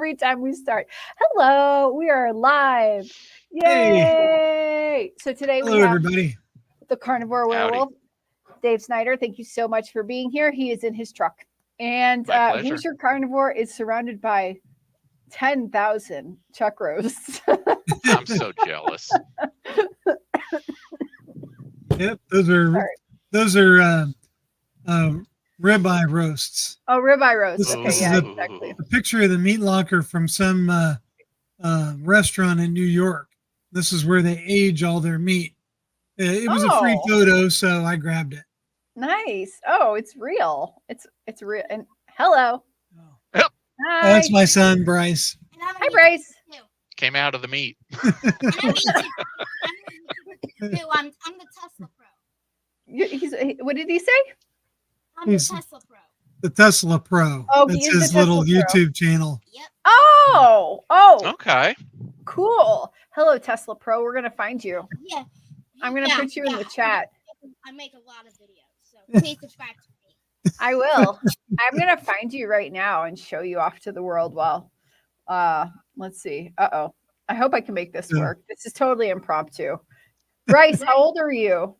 every time we start. Hello, we are live. Yay! Hey. So today Hello, we have everybody. the Carnivore Werewolf, Dave Snyder. Thank you so much for being here. He is in his truck. And Who's Your Carnivore is surrounded by 10,000 chuck roasts. I'm so jealous. Yep, those are ribeye roasts. Oh, ribeye roast. Okay, this yeah, is exactly. a picture of the meat locker from some restaurant in New York. This is where they age all their meat. It was a free photo, so I grabbed it. Nice. Oh, it's real. It's real. And hello. Oh. Hi. That's my son, Bryce. Hi, Bryce. Came out of the meat. I'm the Tesla Pro. What did he say? I'm the Tesla Pro. The Tesla Pro. Oh, that's his little YouTube channel. Yep. Oh. Okay. Cool. Hello, Tesla Pro. We're gonna find you. Yeah. I'm gonna put you in the chat. I make a lot of videos, so please subscribe to me. I will. I'm gonna find you right now and show you off to the world. Well, let's see. I hope I can make this work. This is totally impromptu. Bryce, how old are you?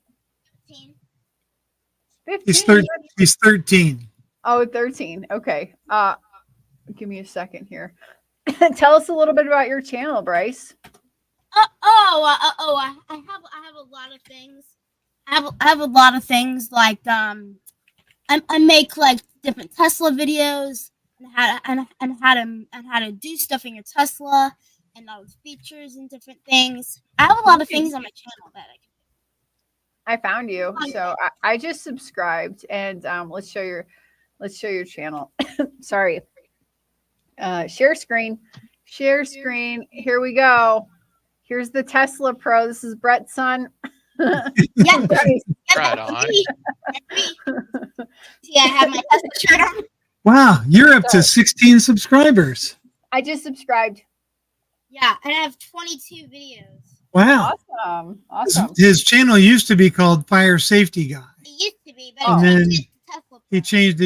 15. He's 13. Oh, 13. Okay. Give me a second here. Tell us a little bit about your channel, Bryce. I have a lot of things. I have a lot of things like I make like different Tesla videos and how to do stuff in your Tesla and all the features and different things. I have a lot of things on my channel that I can do. I found you, so I just subscribed, and let's show your channel. Sorry. Share screen. Here we go. Here's the Tesla Pro. This is Brett's son. Yeah, right on. Yeah, I have my Tesla shirt on. Wow, you're up to 16 subscribers. I just subscribed. Yeah, and I have 22 videos. Wow. Awesome. His channel used to be called Fire Safety Guy. It used to be, but And then Tesla he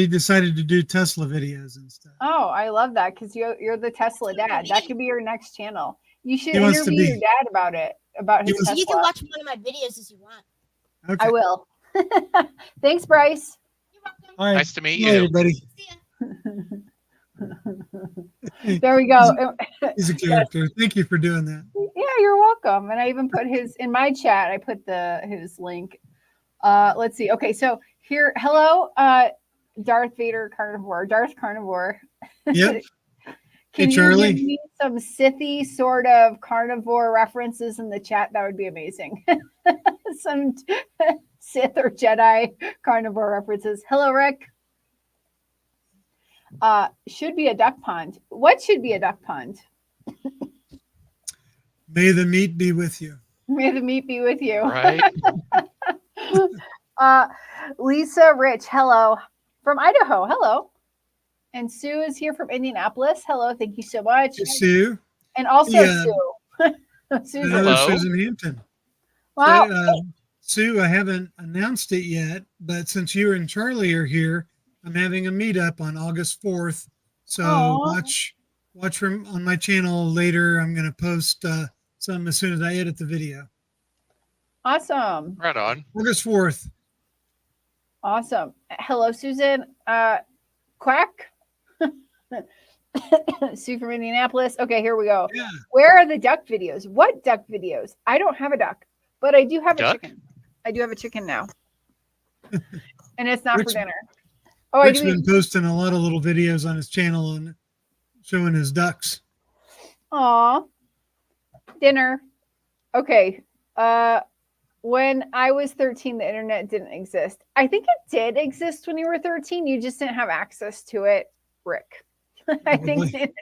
decided to do Tesla videos and stuff. Oh, I love that because you're the Tesla dad. That could be your next channel. You should He wants to interview be. your dad about it, about his Tesla. You can watch one of my videos if you want. Okay. I will. Thanks, Bryce. You're welcome. All right. Nice to meet Hey, you. everybody. See ya. There we go. He's a character. Thank you for doing that. Yeah, you're welcome. And I even put his in my chat. I put his link. Let's see. Okay, so here, hello, Darth Carnivore. Yep. Can Hey, you Charlie. give me some Sithy sort of carnivore references in the chat? That would be amazing. Some Sith or Jedi carnivore references. Hello, Rick. Should be a duck pond. What should be a duck pond? May the meat be with you. May the meat be with you. Right. Lisa Rich, hello. From Idaho, hello. And Sue is here from Indianapolis. Hello, thank you so much. Sue. And also Sue. Susan. Another Hello. Susan Hampton. Wow. So, Sue, I haven't announced it yet, but since you and Charlie are here, I'm having a meetup on August 4th. So watch from on my channel later. I'm going to post some as soon as I edit the video. Awesome. Right on. August 4th. Awesome. Hello, Susan. Quack. Sue from Indianapolis. Okay, here we go. Yeah. Where are the duck videos? What duck videos? I don't have a duck, but I do have a chicken. I do have a chicken now. And it's not for dinner. Oh, Rick's been posting a lot of little videos on his channel and showing his ducks. Aw. Dinner. Okay. When I was 13, the internet didn't exist. I think it did exist when you were 13. You just didn't have access to it, Rick. I think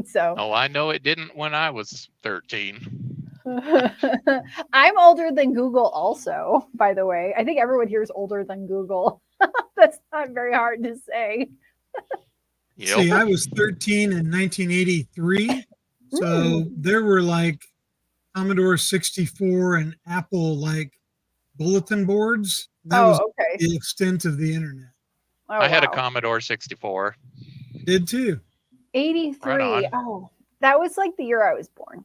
so. Oh, I know it didn't when I was 13. I'm older than Google also, by the way. I think everyone here is older than Google. That's not very hard to say. Yep. See, I was 13 in 1983. So there were like Commodore 64 and Apple like bulletin boards. That was the extent of the internet. Oh, I had a Commodore 64. Did too. 83. Right on. Oh, that was like the year I was born.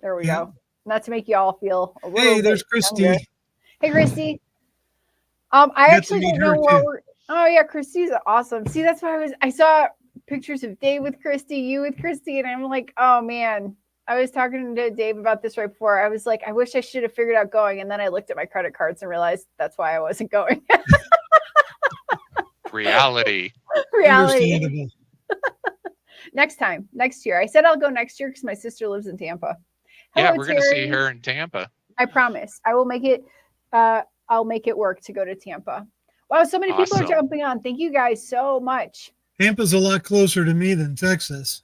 There we Yeah. go. Not to make you all feel a little Hey, bit there's Christy. younger. Hey, Christy. I Got to actually meet don't know her, what too. we're. Oh yeah, Christy's awesome. See, that's why I saw pictures of Dave with Christy, you with Christy, and I'm like, oh man. I was talking to Dave about this right before. I was like, I wish I should have figured out going, and then I looked at my credit cards and realized that's why I wasn't going. Reality. Reality. Understandable. Next year. I said I'll go next year because my sister lives in Tampa. Yeah, Hello, we're going to see Terry. her in Tampa. I promise. I will make it. I'll make it work to go to Tampa. Wow, so many people are Awesome. jumping on. Thank you guys so much. Tampa's a lot closer to me than Texas.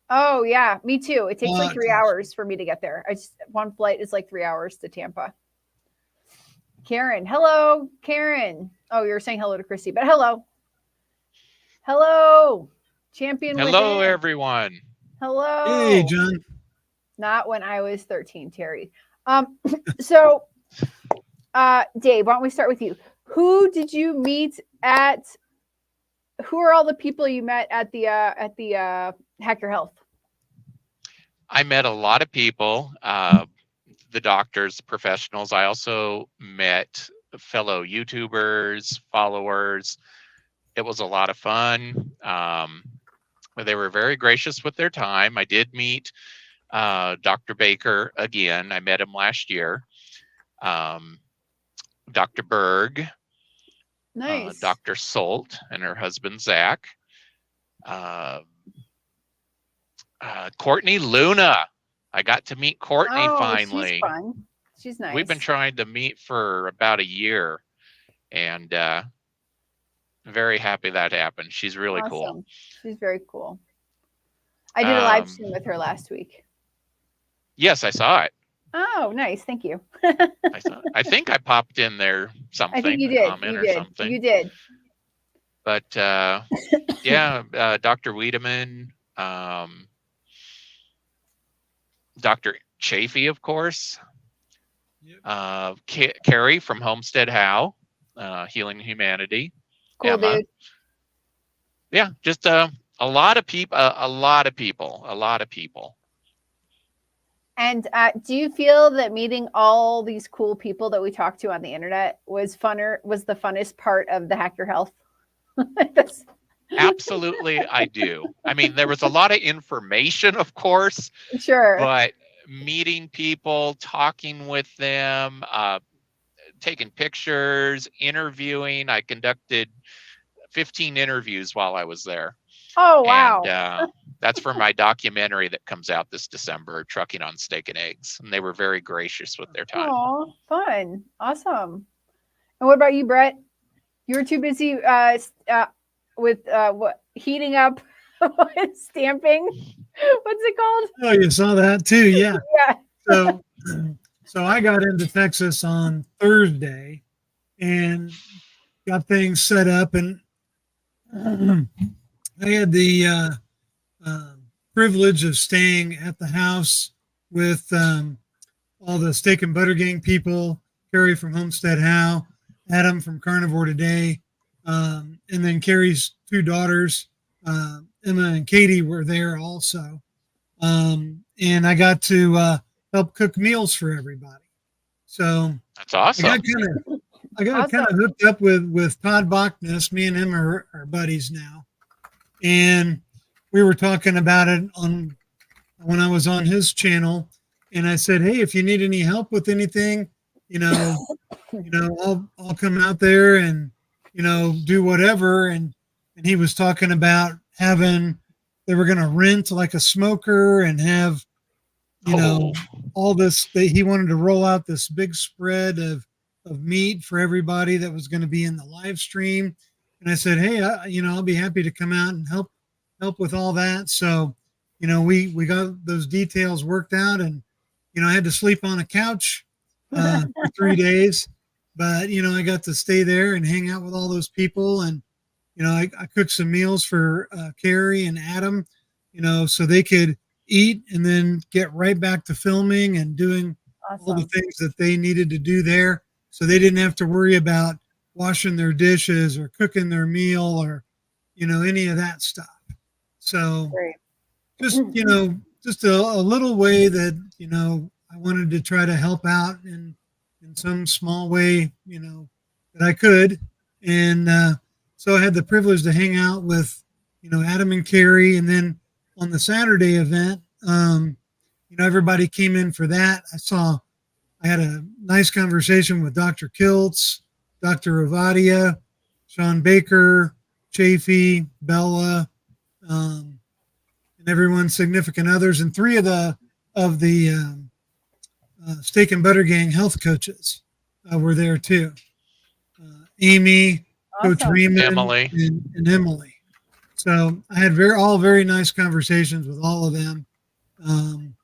Oh yeah, me too. It takes like 3 closer. hours for me to get there. One flight is like 3 hours to Tampa. Karen, hello, Karen. Oh, you're saying hello to Christy, but hello, champion. Hello, within. everyone. Hello. Hey, John. Not when I was 13, Terry. So, Dave, why don't we start with you? Who did you meet at? Who are all the people you met at the Hack Your Health? I met a lot of people, the doctors, professionals. I also met fellow YouTubers, followers. It was a lot of fun. They were very gracious with their time. I did meet Dr. Baker again. I met him last year. Dr. Berg, Nice. Dr. Solt and her husband, Zach. Courtney Luna. I got to meet Courtney finally. She's fun. She's nice. We've been trying to meet for about a year, and very happy that happened. She's really cool. She's very cool. I did a live stream with her last week. Yes, I saw it. Oh, nice. Thank you. I think I popped in there something. I think you did. Comment You or did. something. You did. But yeah, Dr. Wiedemann, Dr. Chafee, of course. Yep. Carrie from Homestead How, Healing Humanity. Cool, Emma. dude. Yeah, just a lot of people. And do you feel that meeting all these cool people that we talked to on the internet was the funnest part of the Hack Your Health? Absolutely, I do. I mean, there was a lot of information, of course. Sure. But meeting people, talking with them, taking pictures, interviewing. I conducted 15 interviews while I was there. Oh, wow. And that's for my documentary that comes out this December, Trucking on Steak and Eggs. And they were very gracious with their time. Oh, fun. Awesome. And what about you, Brett? You were too busy with heating up stamping. What's it called? Oh, you saw that too, yeah. Yeah. So I got into Texas on Thursday and got things set up, and I had the privilege of staying at the house with all the Steak and Butter Gang people, Carrie from Homestead How, Adam from Carnivore Today, and then Carrie's two daughters, Emma and Katie, were there also. And I got to help cook meals for everybody. So that's awesome. I got kind of hooked up with Todd Bachnes. Me and him are buddies now. And we were talking about it when I was on his channel. And I said, hey, if you need any help with anything, I'll come out there and, do whatever. And he was talking about they were going to rent like a smoker and have, all this. He wanted to roll out this big spread of meat for everybody that was going to be in the live stream. And I said, hey, I'll be happy to come out and help with all that. So, we got those details worked out, and, I had to sleep on a couch for 3 days, but, I got to stay there and hang out with all those people. And, I cooked some meals for Carrie and Adam, so they could eat and then get right back to filming and doing all the things that they needed to do there. So they didn't have to worry about washing their dishes or cooking their meal or, any of that stuff. So Great. just, just a little way that, I wanted to try to help out in some small way, that I could. And so I had the privilege to hang out with, Adam and Carrie. And then on the Saturday event, everybody came in for that. I had a nice conversation with Dr. Kiltz, Dr. Ovadia, Sean Baker, Chafee, Bella, and everyone's significant others, and three of the Steak and Butter Gang health coaches were there too. Amy, Coach Awesome. Reeman, Emily. and Emily. So I had all very nice conversations with all of them, and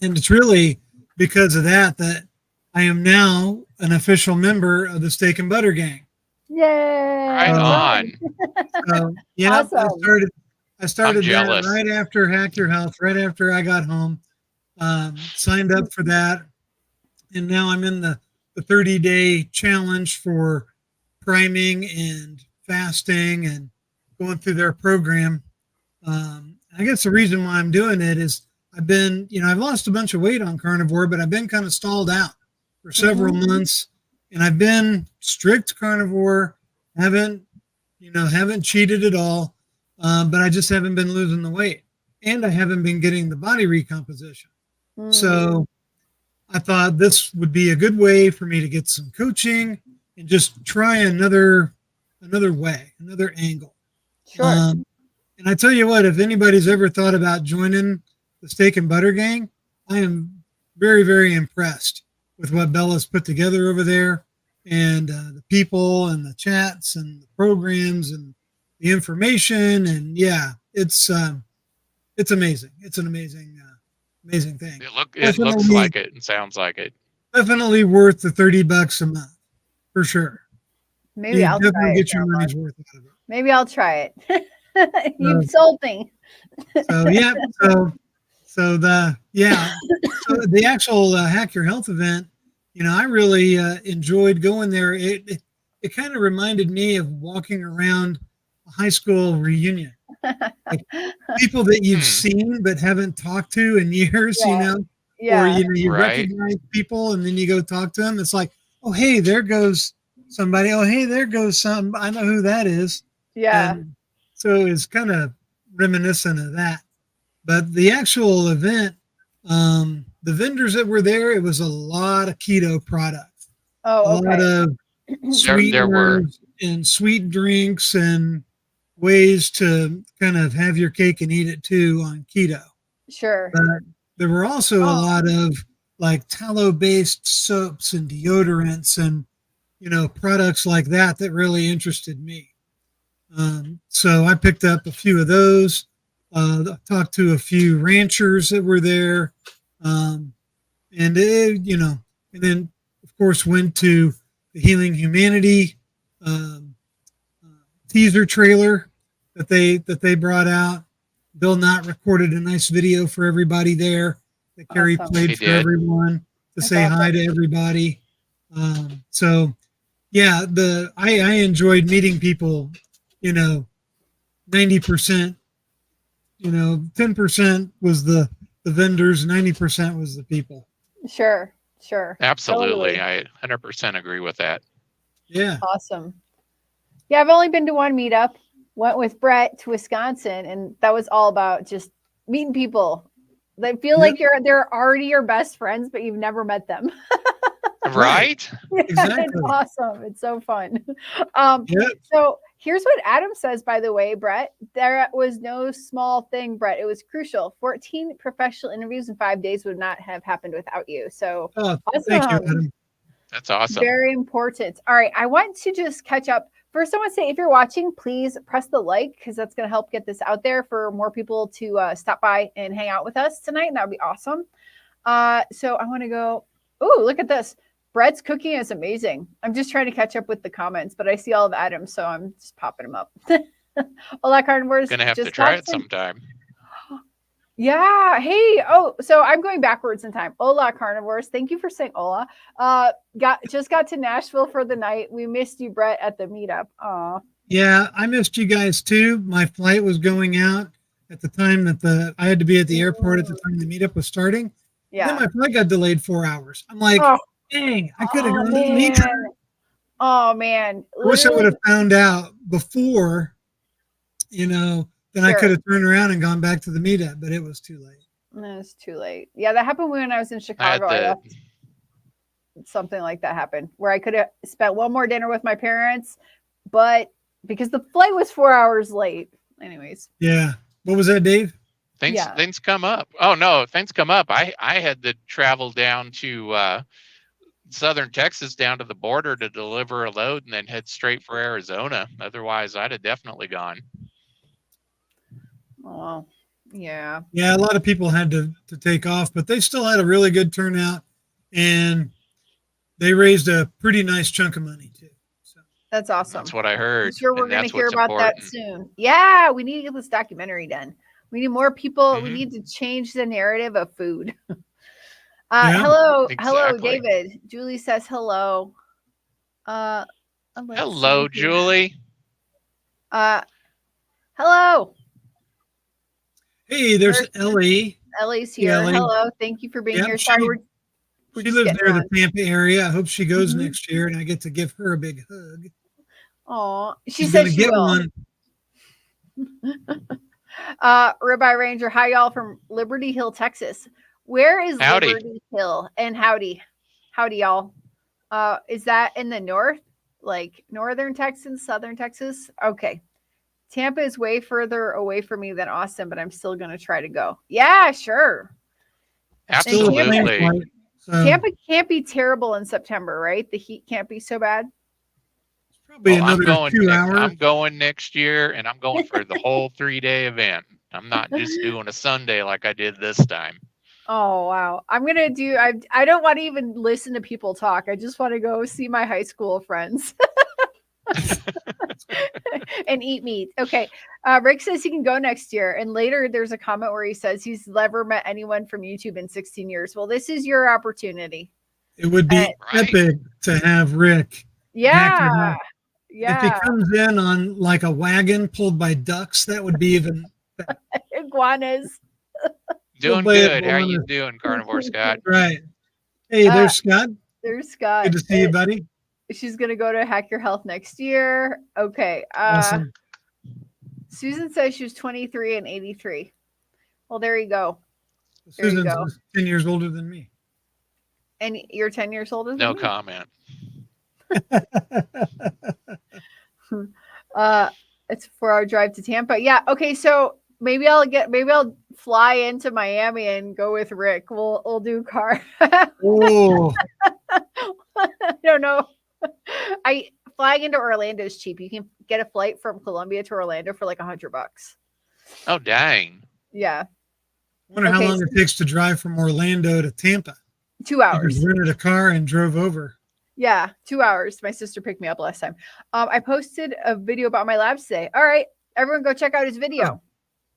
it's really because of that I am now an official member of the Steak and Butter Gang. Yay! Right on. So yeah, Awesome. I started that jealous. right after Hack Your Health, right after I got home. Signed up for that, and now I'm in the 30-day challenge for priming and fasting and going through their program. I guess the reason why I'm doing it is I've lost a bunch of weight on carnivore, but I've been kind of stalled out for several months, and I've been strict carnivore, haven't cheated at all, but I just haven't been losing the weight, and I haven't been getting the body recomposition. So I thought this would be a good way for me to get some coaching and just try another way, another angle. Sure. And I tell you what, if anybody's ever thought about joining the Steak and Butter Gang, I am very, very impressed with what Bella's put together over there, and the people and the chats and the programs and the information. And yeah, it's amazing. It's an amazing thing. It looks like it and sounds like it. Definitely worth the $30 a month for sure. Maybe I'll try it. Get your money's worth out of it. Maybe I'll try it. You've sold me. So yeah, so the actual Hack Your Health event, I really enjoyed going there. It kind of reminded me of walking around a high school reunion, like people that you've seen but haven't talked to in years, Yeah. or you Right. recognize people and then you go talk to them. It's like, oh hey, there goes somebody. Oh hey, there goes some. I know who that is. Yeah. And so it's kind of reminiscent of that. But the actual event, the vendors that were there, it was a lot of keto products. Oh, A lot of There were. sweeteners and sweet drinks and ways to kind of have your cake and eat it too on keto. Sure. But there were also a lot of like tallow-based soaps and deodorants and, products like that really interested me. So I picked up a few of those, talked to a few ranchers that were there, and then of course went to the Healing Humanity teaser trailer that they brought out. Bill Knott recorded a nice video for everybody there that Carrie played for everyone to say hi to everybody. So yeah, I enjoyed meeting people. 90%, 10% was the vendors, 90% was the people. Sure. Absolutely. Totally. I 100% agree with that. Yeah. Awesome. Yeah, I've only been to one meetup. Went with Brett to Wisconsin, and that was all about just meeting people. They feel like they're already your best friends, but you've never met them. Right? Exactly. It's awesome. It's so fun. So here's what Adam says, by the way, Brett. There was no small thing, Brett. It was crucial. 14 professional interviews in 5 days would not have happened without you. So awesome. Thank you, Adam. That's awesome. Very important. All right. I want to just catch up. First, I want to say, if you're watching, please press the like, because that's going to help get this out there for more people to stop by and hang out with us tonight. And that would be awesome. So I want to go. Oh, look at this. Brett's cooking is amazing. I'm just trying to catch up with the comments, but I see all of Adam, so I'm just popping them up. Hola, Carnivores. Gonna have to try it sometime. Yeah. Hey. Oh, so I'm going backwards in time. Hola, Carnivores. Thank you for saying hola. Just got to Nashville for the night. We missed you, Brett, at the meetup. Aw. Yeah, I missed you guys too. My flight was going out at the time that I had to be at the airport at the time the meetup was starting. Yeah. Then my flight got delayed 4 hours. I'm like, Oh, dang, I could have oh, gone to the meetup. man. Oh, man. I wish I would Literally, have found out before, then I Sure. could have turned around and gone back to the meetup, but it was too late. it's too late. Yeah, that happened when I was in I had Chicago. I the left. Something like that happened where I could have spent one more dinner with my parents, but because the flight was 4 hours late. Anyways, Yeah. What was that, Dave? things come up. Oh no, things come up. I had to travel down to southern Texas down to the border to deliver a load and then head straight for Arizona. Otherwise, I'd have definitely gone. Oh, yeah. Yeah, a lot of people had to take off, but they still had a really good turnout, and they raised a pretty nice chunk of money too. So That's awesome. That's what I heard. I'm sure we're and going to that's hear what's about important. that soon. Yeah, we need to get this documentary done. We need more people. We Mhm. need to change the narrative of food. Yeah. Hello, Exactly. David. Julie says hello. Let's Hello, see here. Julie. Hello. Hey, there's There's- Ellie. Ellie's here. Ellie. Hello. Thank you for being Yep, here. Sorry, she- we're She just lives getting near on. the Tampa area. I hope she goes Mhm. next year, and I get to give her a big hug. Oh, she She's said gonna she get will. one. Ribeye Ranger, hi y'all from Liberty Hill, Texas. Where is Howdy. Liberty Hill? And howdy y'all. Is that in the north, like northern Texas, southern Texas? Okay. Tampa is way further away from me than Austin, but I'm still gonna try to go. Yeah, sure. Still a plane Absolutely. flight. So Tampa can't be terrible in September, right? The heat can't be so bad. probably Well, another 2 hours. I'm going next year, and I'm going for the whole 3-day event. I'm not just doing a Sunday like I did this time. Oh wow. I'm gonna do I don't want to even listen to people talk. I just want to go see my high school friends. And eat meat. Okay. Rick says he can go next year. And later there's a comment where he says he's never met anyone from YouTube in 16 years. Well, this is your opportunity. It would be Right. epic to have Rick. Yeah. If he Yeah. comes in on like a wagon pulled by ducks, that would be even Iguanas. Doing play it good. How you bonus. doing, Carnivore Scott? right. Hey, there's Scott. There's Scott. Good to see you, buddy. She's gonna go to Hack Your Health next year. Okay. Awesome. Susan says she was 23 and 83. Well, there you go. There you Susan's go. 10 years older than me. And you're 10 years older than No me? comment. It's a 4-hour drive to Tampa. Yeah. Okay. So maybe I'll fly into Miami and go with Rick. We'll do car. Oh, I don't know. Flying into Orlando is cheap. You can get a flight from Columbia to Orlando for like $100. Oh, dang. Yeah. wonder Okay, how long it takes to drive from Orlando to Tampa. 2 I hours. just rented a car and drove over. Yeah, 2 hours. My sister picked me up last time. I posted a video about my labs today. All right, everyone go check out his video.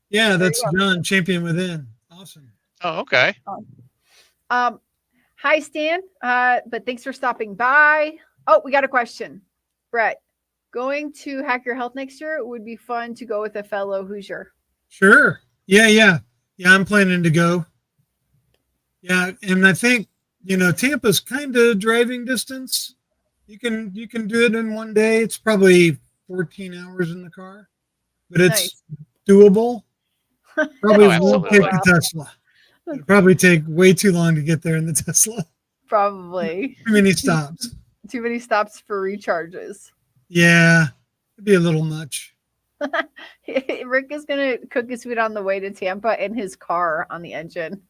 Yeah, that's you John, Champion Within. Awesome. Oh, okay. Hi, Stan. But thanks for stopping by. Oh, we got a question. Brett, going to Hack Your Health next year would be fun to go with a fellow Hoosier. Sure. Yeah, I'm planning to go. Yeah, and I think, Tampa's kind of driving distance. You can do it in one day. It's probably 14 hours in the car, but it's doable. Probably Oh, won't take absolutely. the Tesla. It'll probably take way too long to get there in the Tesla. Probably. Too many stops. Too many stops for recharges. Yeah, it'd be a little much. Rick is going to cook his food on the way to Tampa in his car on the engine.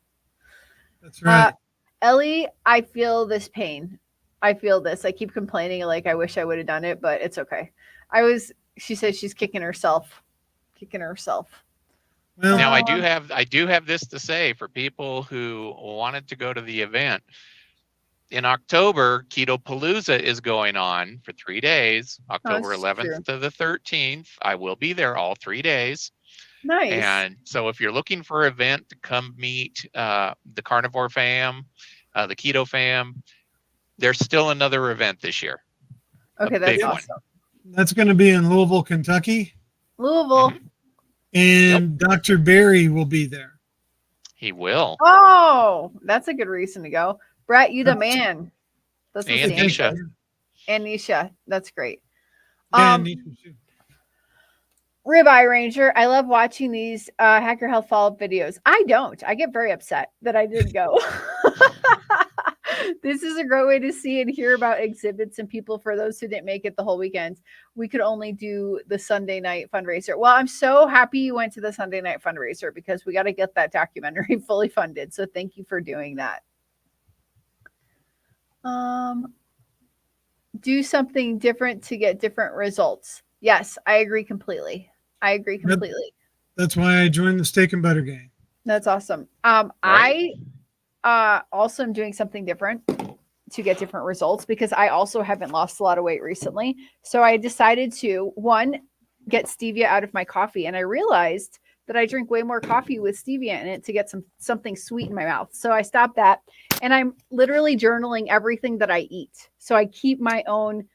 That's right. Ellie, I feel this pain. I feel this. I keep complaining like I wish I would have done it, but it's okay. She says she's kicking herself. Well, Now I do have this to say for people who wanted to go to the event. In October, Keto Palooza is going on for 3 days, October that's 11th true. to the 13th. I will be there all 3 days. Nice. And so if you're looking for an event to come meet the Carnivore fam, the Keto fam, there's still another event this year. Okay, a that's big one. awesome. that's going to be in Louisville, Kentucky. Louisville. And Dr. Barry will be there. He will. Oh, that's a good reason to go. Brett, you the man. That's And what's Nisha. And Nisha. That's great. And Ribeye Ranger, I love watching these Hacker Health follow-up videos. I don't. I get very upset that I didn't go. This is a great way to see and hear about exhibits and people for those who didn't make it the whole weekend. We could only do the Sunday night fundraiser. Well, I'm so happy you went to the Sunday night fundraiser because we got to get that documentary fully funded. So thank you for doing that. Do something different to get different results. Yes, I agree completely. That's why I joined the steak and butter gang. That's awesome. Right. I also am doing something different to get different results because I also haven't lost a lot of weight recently. So I decided to, one, get stevia out of my coffee. And I realized that I drink way more coffee with stevia in it to get something sweet in my mouth. So I stopped that. And I'm literally journaling everything that I eat. So I keep my own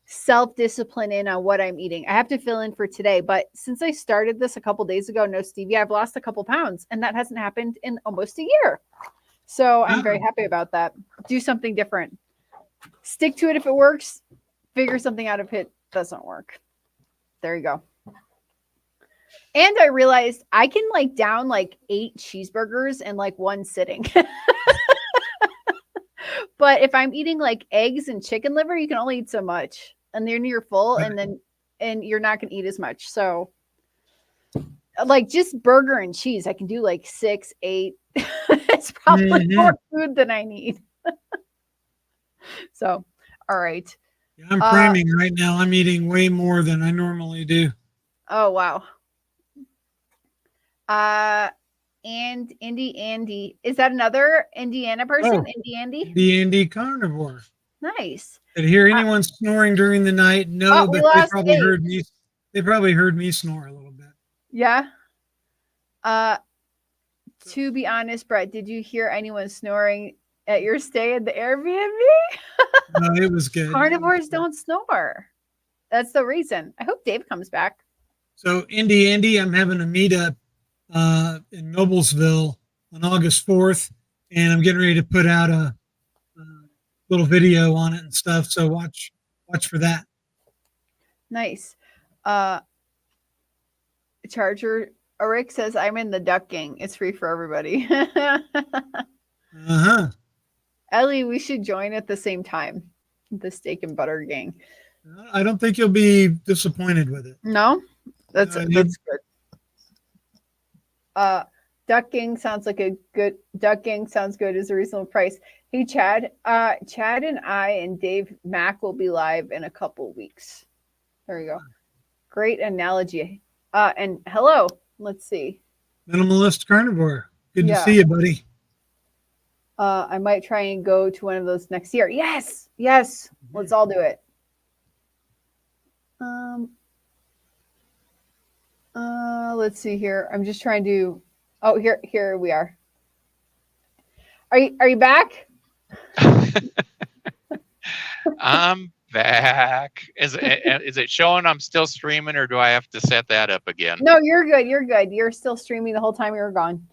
self-discipline in on what I'm eating. I have to fill in for today, but since I started this a couple days ago, no stevia, I've lost a couple pounds, and that hasn't happened in almost a year. So I'm very happy about that. Do something different. Stick to it if it works. Figure something out if it doesn't work. There you go. And I realized I can down 8 cheeseburgers in one sitting. But if I'm eating eggs and chicken liver, you can only eat so much. And then you're full and you're not going to eat as much. So just burger and cheese, I can do 6, 8. It's probably more food than I need. So, all right. Yeah, I'm priming right now. I'm eating way more than I normally do. Oh, wow. And Andy, is that another Indiana person? Andy? The Andy Carnivore. Nice. Did I hear anyone snoring during the night? No, but they probably heard me. They probably heard me snore a little bit. Yeah. To be honest, Brett, did you hear anyone snoring at your stay at the Airbnb? No, it was good. Carnivores don't snore. That's the reason. I hope Dave comes back. So, Andy, I'm having a meetup in Noblesville on August 4th, and I'm getting ready to put out a little video on it and stuff. So watch for that. Nice. Charger Rick says, I'm in the duck gang. It's free for everybody. Ellie, we should join at the same time. The steak and butter gang. I don't think you'll be disappointed with it. No? That's good. Duck gang sounds like a good is a reasonable price. Hey Chad. Chad and I and Dave Mack will be live in a couple weeks. There you go. Great analogy. And hello. Let's see. Minimalist Carnivore. Good to see you, buddy. I might try and go to one of those next year. Yes. Let's all do it. Let's see here. I'm just trying to. Oh, here we are. Are you back? I'm back. Is it showing I'm still streaming, or do I have to set that up again? No, you're good. You're still streaming the whole time you were gone.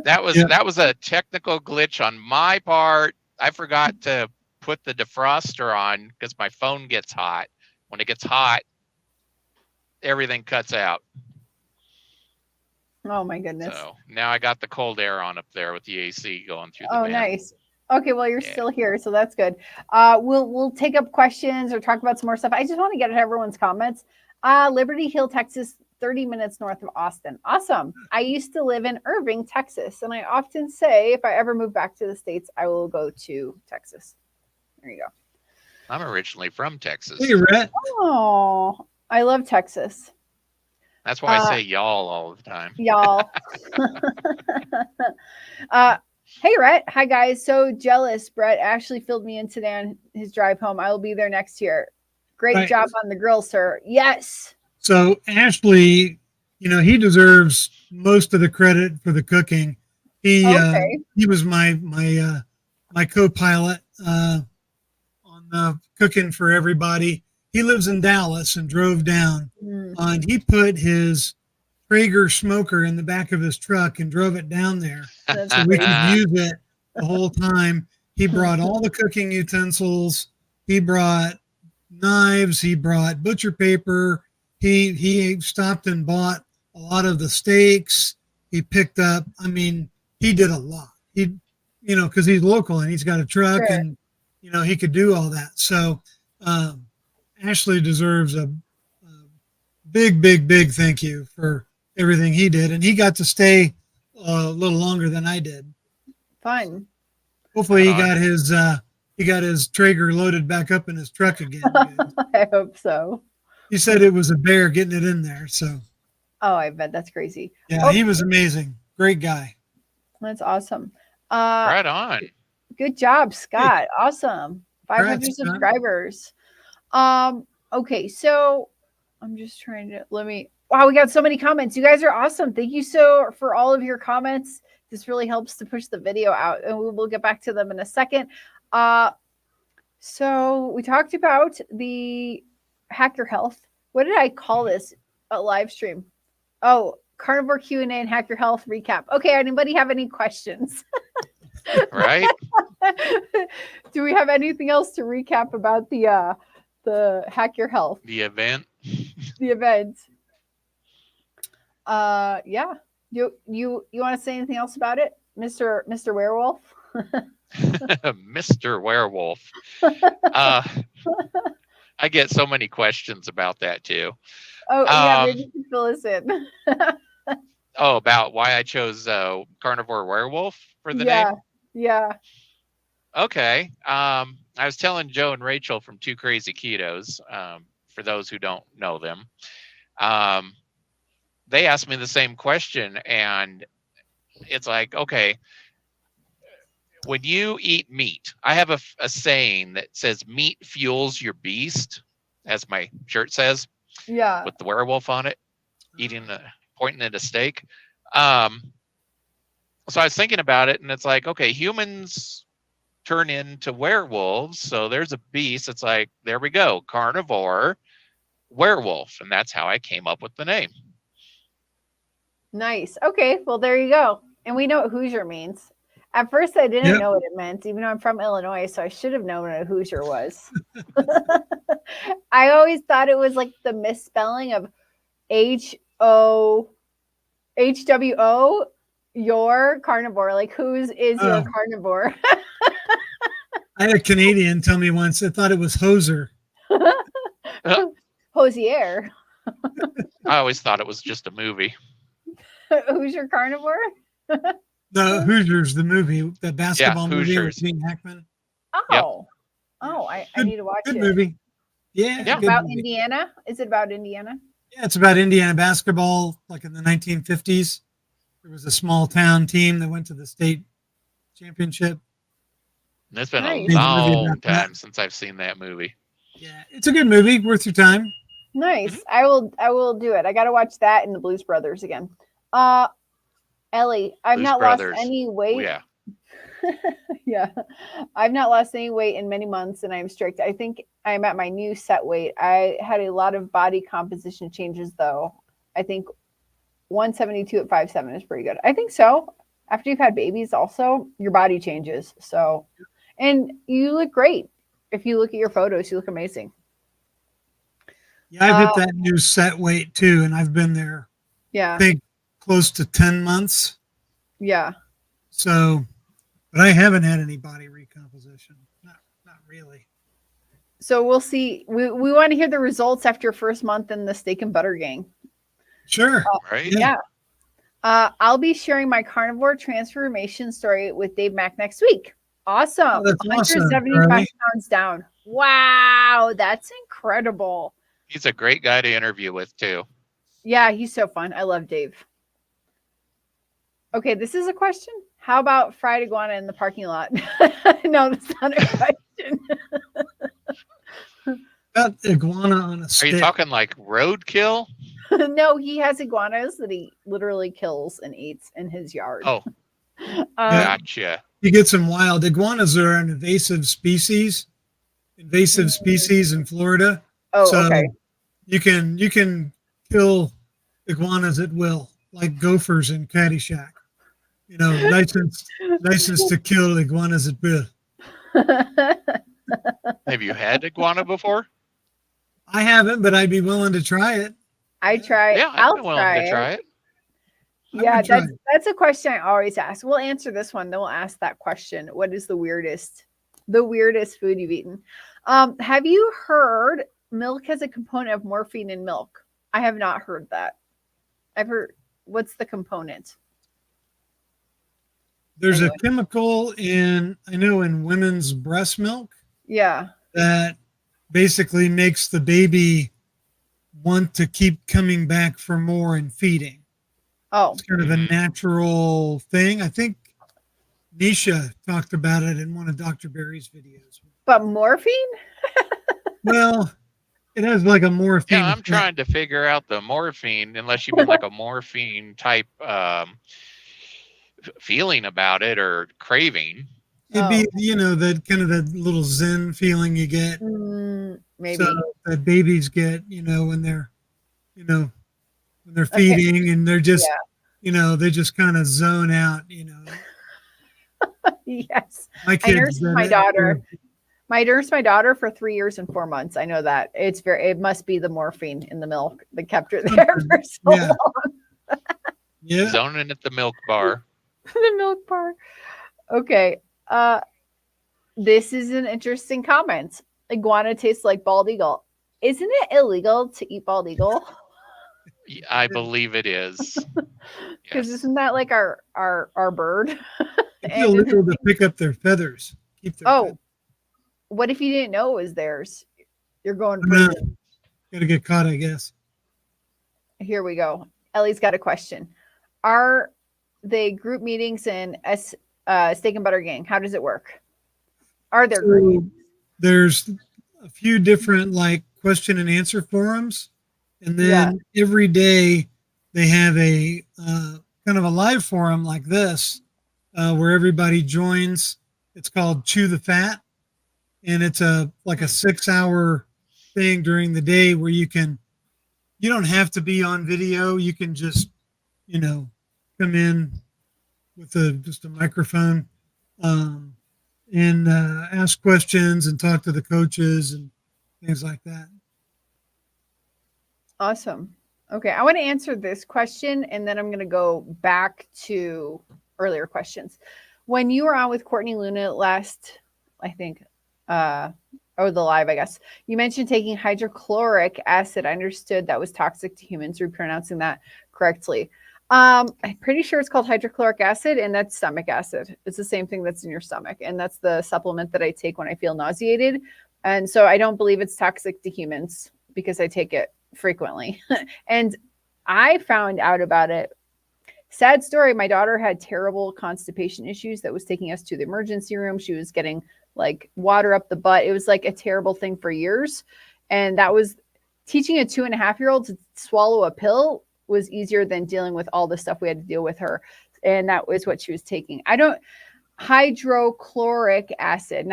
That was a technical glitch on my part. I forgot to put the defroster on because my phone gets hot. When it gets hot, everything cuts out. Oh my goodness. So now I got the cold air on up there with the AC going through the vent. Nice. Okay, well, you're still here, so that's good. We'll take up questions or talk about some more stuff. I just want to get at everyone's comments. Liberty Hill, Texas, 30 minutes north of Austin. Awesome. I used to live in Irving, Texas, and I often say if I ever move back to the States, I will go to Texas. There you go. I'm originally from Texas. Hey, Rhett. Oh, I love Texas. That's why I say y'all all the time. Y'all. Hey, Rhett. Hi, guys. So jealous. Brett actually filled me in today on his drive home. I will be there next year. Great job on the grill, sir. Yes. So Ashley, he deserves most of the credit for the cooking. He was my co-pilot on cooking for everybody. He lives in Dallas and drove down, and he put his Traeger smoker in the back of his truck and drove it down there That's so we could great. use it the whole time. He brought all the cooking utensils. He brought knives. He brought butcher paper. He stopped and bought a lot of the steaks. He picked up. I mean, he did a lot. He, because he's local and he's got a truck, Sure. and he could do all that. So Ashley deserves a big, big, big thank you for everything he did, and he got to stay a little longer than I did. Fun. Hopefully, he got his Traeger loaded back up in his truck again. I hope so. He said it was a bear getting it in there. So, Oh, I bet that's crazy. yeah, he was amazing. Great guy. That's awesome. Right on. Good job, Scott. Awesome. 500 Congrats, Scott. subscribers. Okay, so I'm just trying to wow, we got so many comments. You guys are awesome. Thank you so for all of your comments. This really helps to push the video out, and we will get back to them in a second. So we talked about the Hack Your Health. What did I call this? A live stream. Oh, Carnivore Q&A and Hack Your Health recap. Okay, anybody have any questions? Right? Do we have anything else to recap about the Hack Your Health, The event. the event? Yeah. You want to say anything else about it, Mr. Werewolf? Mr. Werewolf. I get so many questions about that too. Oh, yeah, maybe you can fill us in. Oh, about why I chose Carnivore Werewolf for the name? Yeah. Okay. I was telling Joe and Rachel from Two Crazy Ketos, for those who don't know them, they asked me the same question, and it's like, okay, when you eat meat, I have a saying that says meat fuels your beast, as my shirt says, Yeah. with the werewolf on it, pointing at a steak. So I was thinking about it, and it's like, okay, humans turn into werewolves, so there's a beast. It's like, there we go, carnivore werewolf, and that's how I came up with the name. Nice. Okay, well, there you go. And we know what Hoosier means. At first, I didn't know what it meant, even though I'm from Illinois, so I should have known what a Hoosier was. I always thought it was like the misspelling of HWO, your carnivore. Like, whose is your carnivore? I had a Canadian tell me once, I thought it was Hoser. Hosier. I always thought it was just a movie. Who's your carnivore? The Hoosiers, the movie, the basketball movie with Hoosiers. Gene Hackman. Oh. Yep. Oh, I need to watch Good it. movie. Yeah. Is it good about movie. Indiana? Is it about Indiana? Yeah, it's about Indiana basketball, like in the 1950s. There was a small town team that went to the state championship. And it's been a Nice. long time since I've seen that movie. Yeah, it's a good movie, worth your time. Nice. I will do it. I got to watch that and the Blues Brothers again. Ellie, I've Blues not Brothers. lost any weight. Oh, yeah. Yeah. I've not lost any weight in many months, and I'm strict. I think I'm at my new set weight. I had a lot of body composition changes, though. I think 172 at 5'7" is pretty good. I think so. After you've had babies, also, your body changes. So, and you look great. If you look at your photos, you look amazing. Yeah, I've hit that new set weight too, and I've been there, Yeah. I think, close to 10 months. Yeah. So, but I haven't had any body recomposition. Not really. So we'll see. We want to hear the results after your first month in the Steak and Butter Gang. Sure. Right? Yeah. I'll be sharing my carnivore transformation story with Dave Mack next week. Awesome. Oh, that's awesome, 175 Charlie. pounds down. Wow. That's incredible. He's a great guy to interview with, too. Yeah, he's so fun. I love Dave. Okay, this is a question. How about fried iguana in the parking lot? No, that's not a question. Got iguana on a Are stick. you talking like roadkill? No, he has iguanas that he literally kills and eats in his yard. Oh, gotcha. You get some wild iguanas are an invasive species in Florida. Oh, So okay. you can kill iguanas at will, like gophers in Caddyshack. You know, license to kill iguanas at will. Have you had iguana before? I haven't, but I'd be willing to try it. I try. Yeah, I'd I'll be willing to try it. Yeah, try that's a question I always ask. We'll answer this one, then we'll ask that question. What is the weirdest food you've eaten? Have you heard milk has a component of morphine in milk? I have not heard that. I've heard, what's the component? There's Anyway. a chemical in women's breast milk Yeah. that basically makes the baby want to keep coming back for more and feeding. Oh, It's kind of a natural thing. I think Nisha talked about it in one of Dr. Barry's videos. but morphine? Well, it has like a morphine. Yeah, I'm effect. trying to figure out the morphine, unless you mean like a morphine type feeling about it or craving. It'd be, that kind of that little zen feeling you get. Maybe. So that babies get, when they're, when they're feeding and they're just, they just kind of zone out, Yes. My I kids. nursed my daughter. I nursed my daughter for 3 years and 4 months. I know that. It must be the morphine in the milk that kept her there for so long. Yeah. Zoning at the milk bar. The milk bar. Okay. This is an interesting comment. Iguana tastes like bald eagle. Isn't it illegal to eat bald eagle? I believe it is. Because isn't that like our bird? It's illegal to pick up their feathers. Keep their feathers. What if you didn't know it was theirs? You're going Got to get caught, I guess. Here we go. Ellie's got a question. Are they group meetings in Steak and Butter Gang? How does it work? Are there group meetings? There's a few different like question and answer forums, and then every day they have a kind of a live forum like this where everybody joins. It's called Chew the Fat, and it's like a 6-hour thing during the day where you don't have to be on video. You can just come in with just a microphone and ask questions and talk to the coaches and things like that. Awesome. Okay, I want to answer this question, and then I'm going to go back to earlier questions. When you were on with Courtney Luna last, I think, the live, I guess, you mentioned taking hydrochloric acid. I understood that was toxic to humans. Are we pronouncing that correctly? I'm pretty sure it's called hydrochloric acid, and that's stomach acid. It's the same thing that's in your stomach, and that's the supplement that I take when I feel nauseated. And so I don't believe it's toxic to humans because I take it frequently. And I found out about it. Sad story. My daughter had terrible constipation issues that was taking us to the emergency room. She was getting like water up the butt. It was like a terrible thing for years. And that was teaching a 2.5-year-old to swallow a pill was easier than dealing with all the stuff we had to deal with her. And that was what she was taking. Hydrochloric acid,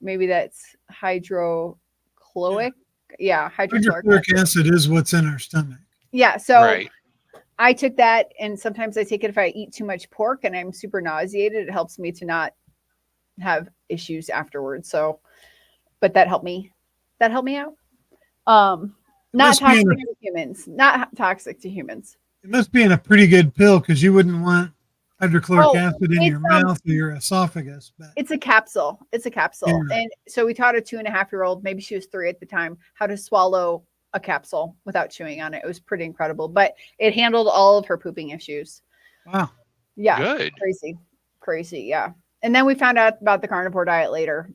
maybe that's hydrochloric. Yeah, hydrochloric acid is what's in our stomach. Yeah, so right. I took that, and sometimes I take it if I eat too much pork and I'm super nauseated. It helps me to not have issues afterwards. So, but that helped me. That helped me out. Not toxic to humans. Not toxic to humans. It must be in a pretty good pill because you wouldn't want hydrochloric acid in your mouth or your esophagus. But it's a capsule. Yeah. And so we taught a 2.5-year-old, maybe she was 3 at the time, how to swallow a capsule without chewing on it. It was pretty incredible, but it handled all of her pooping issues. Wow. Yeah. Good. Crazy. Yeah. And then we found out about the carnivore diet later.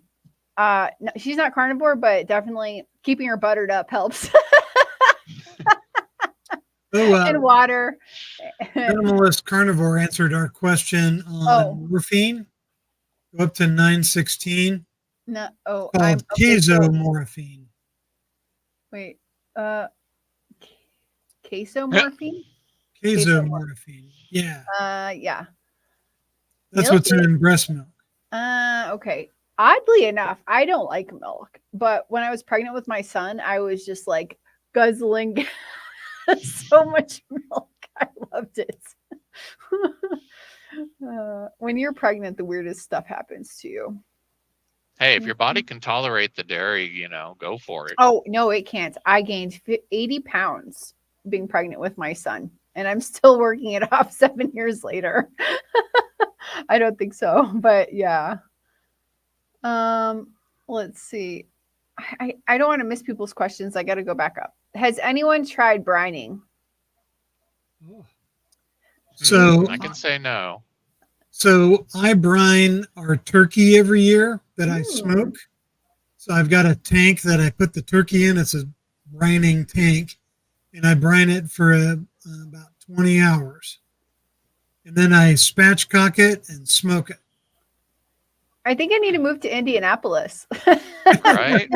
No, she's not carnivore, but definitely keeping her buttered up helps. And water. Minimalist Carnivore answered our question on morphine. Go up to 916. No. Called casomorphine. Wait. Casomorphine? Casomorphine. Yeah. Yeah. That's what's in breast milk. Okay. Oddly enough, I don't like milk, but when I was pregnant with my son, I was just like guzzling So much milk. I loved it. When you're pregnant, the weirdest stuff happens to you. Hey, if your body can tolerate the dairy, go for it. Oh, no, it can't. I gained 80 pounds being pregnant with my son, and I'm still working it off 7 years later. I don't think so, but yeah. Let's see. I don't want to miss people's questions. I got to go back up. Has anyone tried brining? So I can say no. So I brine our turkey every year that I smoke. So I've got a tank that I put the turkey in. It's a brining tank, and I brine it for about 20 hours. And then I spatchcock it and smoke it. I think I need to move to Indianapolis. Right?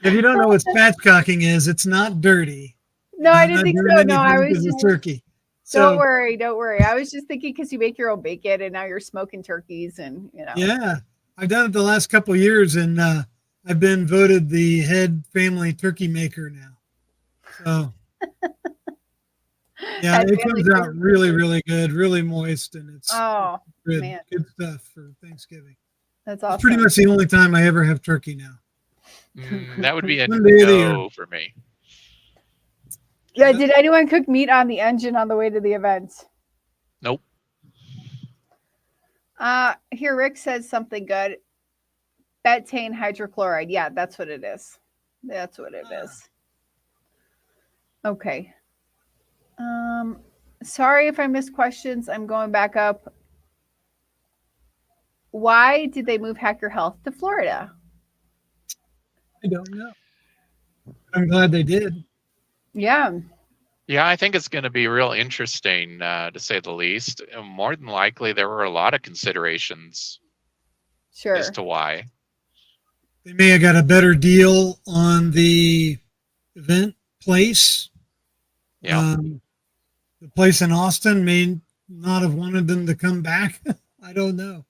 If you don't know what spatchcocking is, it's not dirty. No, I didn't think so. No, I was just turkey. Don't worry. I was just thinking because you make your own bacon and now you're smoking turkeys and Yeah, I've done it the last couple of years, and I've been voted the head family turkey maker now. So yeah, it comes out really, really good, really moist, and it's good, man. Good stuff for Thanksgiving. That's awesome. It's pretty much the only time I ever have turkey now. That would be a no for me. Yeah, did anyone cook meat on the engine on the way to the event? Nope. Here Rick says something good. Betaine hydrochloride. Yeah, that's what it is. That's what it is. Okay. Sorry if I missed questions. I'm going back up. Why did they move Hack Your Health to Florida? I don't know. I'm glad they did. Yeah. Yeah, I think it's going to be real interesting, to say the least. More than likely, there were a lot of considerations as to why. They may have got a better deal on the event place. Yeah. The place in Austin may not have wanted them to come back. I don't know.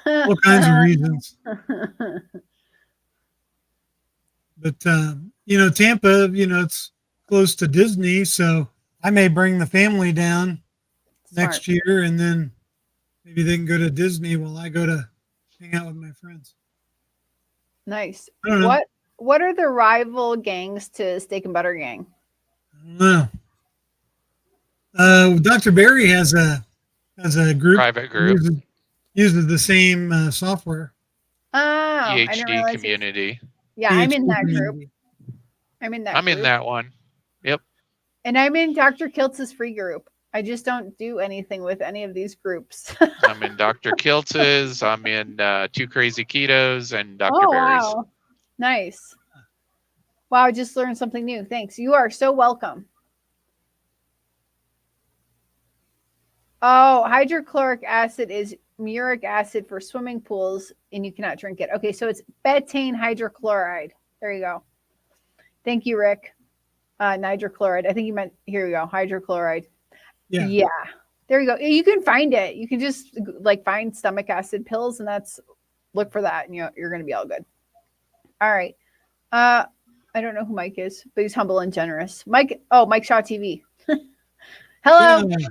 All kinds of reasons. But, Tampa, it's close to Disney, so I may bring the family down next year, and then maybe they can go to Disney while I go to hang out with my friends. Nice. What are the rival gangs to Steak and Butter Gang? I don't know. Dr. Barry has a group. Private group. Uses the same software. Oh, PhD community. Yeah, I'm in that group. I'm in that one. Yep. And I'm in Dr. Kiltz's free group. I just don't do anything with any of these groups. I'm in Dr. Kiltz's. I'm in Two Crazy Ketos and Dr. Barry's. Wow. Nice. Wow, I just learned something new. Thanks. You are so welcome. Oh, hydrochloric acid is muric acid for swimming pools, and you cannot drink it. Okay, so it's betaine hydrochloride. There you go. Thank you, Rick. Nitrochloride. I think you meant, here we go, hydrochloride. Yeah. There you go. You can find it. You can just find stomach acid pills, and look for that, and you're going to be all good. All right. I don't know who Mike is, but he's humble and generous. Mike Shaw TV. Hello. Yeah.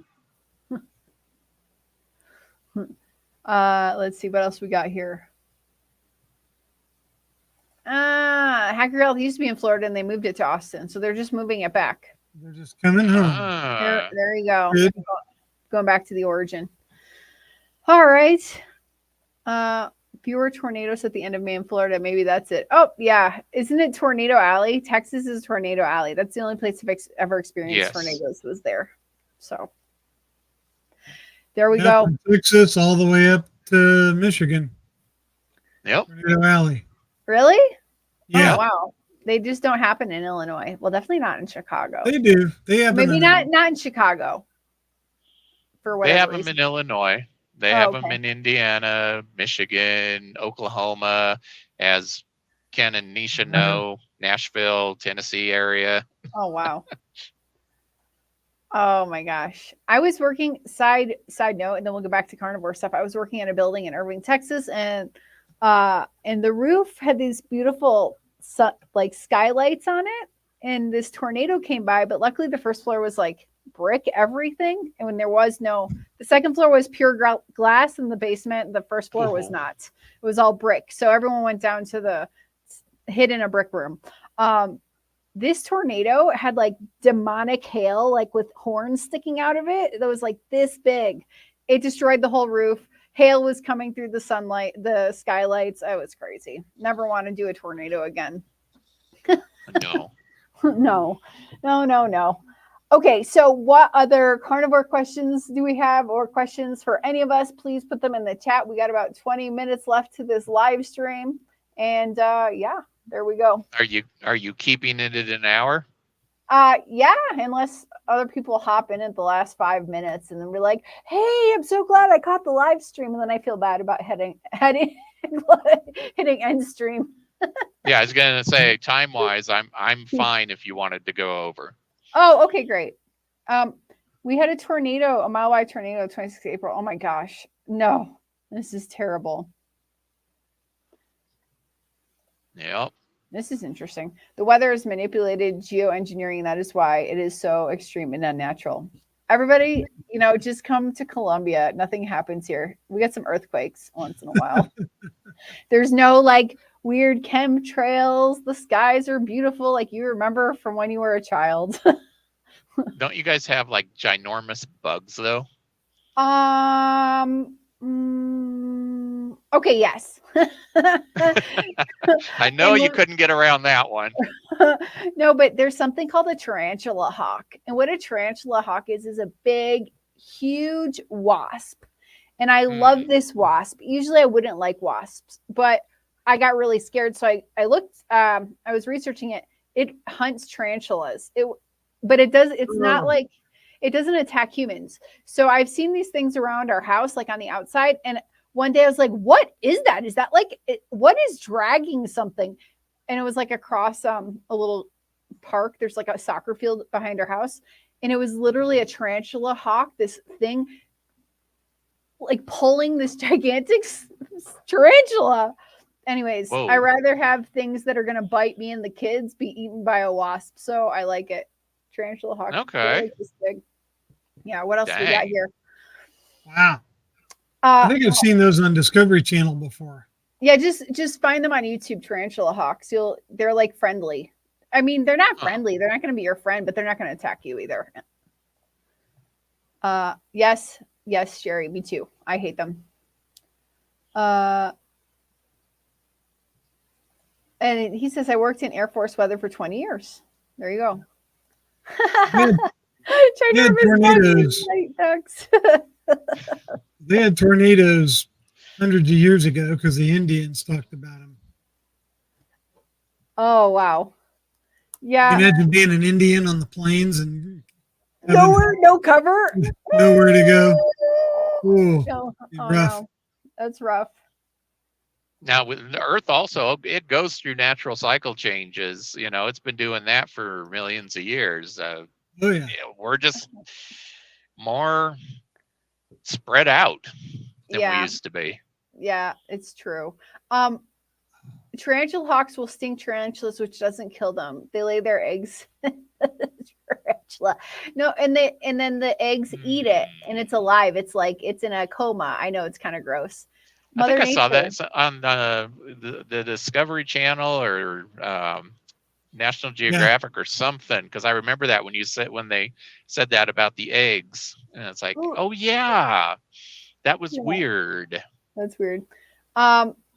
Let's see what else we got here. Hack Your Health used to be in Florida, and they moved it to Austin, so they're just moving it back. They're just coming home. There you go. Good. Going back to the origin. All right. Fewer tornadoes at the end of May in Florida. Maybe that's it. Oh, yeah. Isn't it Tornado Alley? Texas is Tornado Alley. That's the only place I've ever experienced tornadoes was there. So there we go. From Texas all the way up to Michigan. Yep. Tornado Alley. Really? Yeah. Oh, wow. They just don't happen in Illinois. Well, definitely not in Chicago. They do. They have maybe not in Chicago. For whatever they have reason. them in Illinois. They have them in Indiana, Michigan, Oklahoma, as Ken and Nisha know, Nashville, Tennessee area. Oh, wow. Oh my gosh. I was working side note, and then we'll go back to carnivore stuff. I was working in a building in Irving, Texas, and the roof had these beautiful skylights on it. and this tornado came by, but luckily the first floor was like brick everything, and when there was no, the second floor was pure glass in the basement, the first floor was not. It was all brick, so everyone went down to the hid in a brick room. This tornado had like demonic hail, like with horns sticking out of it, that was like this big. It destroyed the whole roof. Hail was coming through the sunlight, the skylights. Oh, it was crazy. Never want to do a tornado again. No. No. Okay, so what other carnivore questions do we have, or questions for any of us? Please put them in the chat. We got about 20 minutes left to this live stream. And yeah, there we go. Are you keeping it at an hour? Yeah, unless other people hop in at the last 5 minutes and then we're like, hey, I'm so glad I caught the live stream, and then I feel bad about hitting end stream. Yeah, I was gonna say time wise, I'm fine if you wanted to go over. Oh, okay, great. We had a tornado, a mile-wide tornado, 26th April. Oh my gosh, no, this is terrible. Yep. This is interesting. The weather is manipulated geoengineering. That is why it is so extreme and unnatural. Everybody, just come to Colombia. Nothing happens here. We get some earthquakes once in a while. There's no like weird chemtrails. The skies are beautiful, like you remember from when you were a child. Don't you guys have like ginormous bugs though? Okay, yes. I know you couldn't get around that one. No, but there's something called a tarantula hawk. And what a tarantula hawk is a big, huge wasp. And I love this wasp. Usually I wouldn't like wasps, but I got really scared. So I looked, I was researching it. It hunts tarantulas. It's not like, it doesn't attack humans. So I've seen these things around our house, like on the outside. And one day I was like, what is that? Is that like, what is dragging something? And it was like across a little park. There's like a soccer field behind our house. And it was literally a tarantula hawk, this thing like pulling this gigantic tarantula. Anyways, Whoa. I rather have things that are going to bite me and the kids be eaten by a wasp. So I like it. Tarantula hawk. Okay. Like this big. Yeah. What else we got here? Wow. I think I've seen those on Discovery Channel before. Yeah, just find them on YouTube, tarantula hawks. They're like friendly. I mean, they're not friendly. They're not going to be your friend, but they're not going to attack you either. Yes, Sherry, me too. I hate them. And he says, I worked in Air Force weather for 20 years. There you go. They had tornadoes. They had tornadoes hundreds of years ago because the Indians talked about them. Oh, wow. Yeah. Imagine being an Indian on the plains and no cover. Nowhere to go. Ooh, no. rough. No. That's rough. Now with the Earth also, it goes through natural cycle changes. It's been doing that for millions of years. Oh yeah. We're just more spread out than we used to be. Yeah, it's true. Tarantula hawks will sting tarantulas, which doesn't kill them. They lay their eggs. Tarantula. No, and then the eggs eat it, and it's alive. It's like it's in a coma. I know it's kind of gross. I think I saw that on the Discovery Channel or National Geographic or something, because I remember that when they said that about the eggs, and it's like, oh yeah, that was weird. That's weird.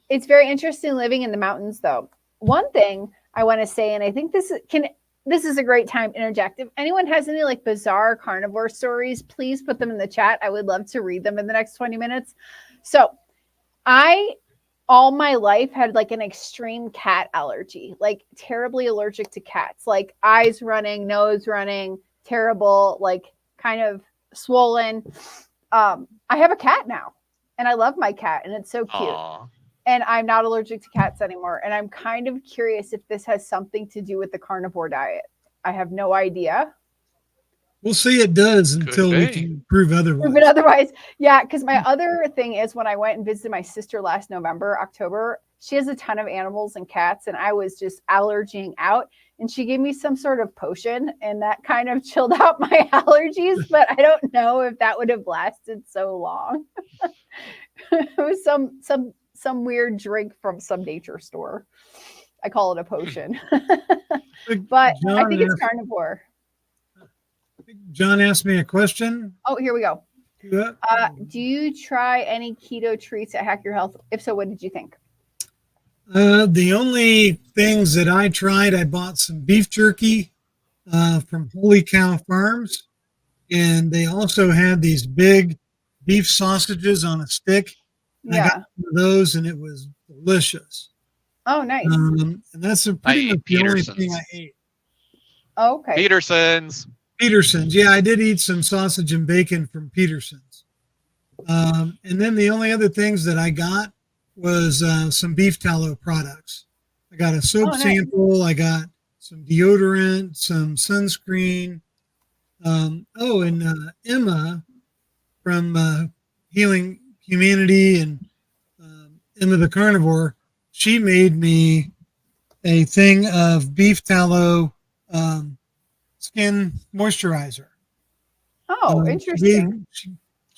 It's very interesting living in the mountains, though. One thing I want to say, and I think this is a great time to interject. If anyone has any like bizarre carnivore stories, please put them in the chat. I would love to read them in the next 20 minutes. So I all my life had like an extreme cat allergy, like terribly allergic to cats, like eyes running, nose running, terrible, like kind of swollen. I have a cat now and I love my cat and it's so cute. Aww. And I'm not allergic to cats anymore. And I'm kind of curious if this has something to do with the carnivore diet. I have no idea. We'll see it does until we can prove otherwise. Yeah, because my other thing is when I went and visited my sister last October, she has a ton of animals and cats, and I was just allergying out. and she gave me some sort of potion, and that kind of chilled out my allergies, but I don't know if that would have lasted so long. It was some weird drink from some nature store. I call it a potion. But I think it's carnivore. John asked me a question. Oh, here we go. Yeah. Do you try any keto treats at Hack Your Health? If so, what did you think? The only things that I tried, I bought some beef jerky from Holy Cow Farms, and they also had these big beef sausages on a stick. And I got one of those, and it was delicious. Oh, nice. And that's pretty much the only thing I ate. Oh, okay. Peterson's. Yeah, I did eat some sausage and bacon from Peterson's. And then the only other things that I got was some beef tallow products. I got a soap sample. I got some deodorant, some sunscreen. And Emma from Healing Humanity and Emma the Carnivore, she made me a thing of beef tallow skin moisturizer. Oh, interesting. She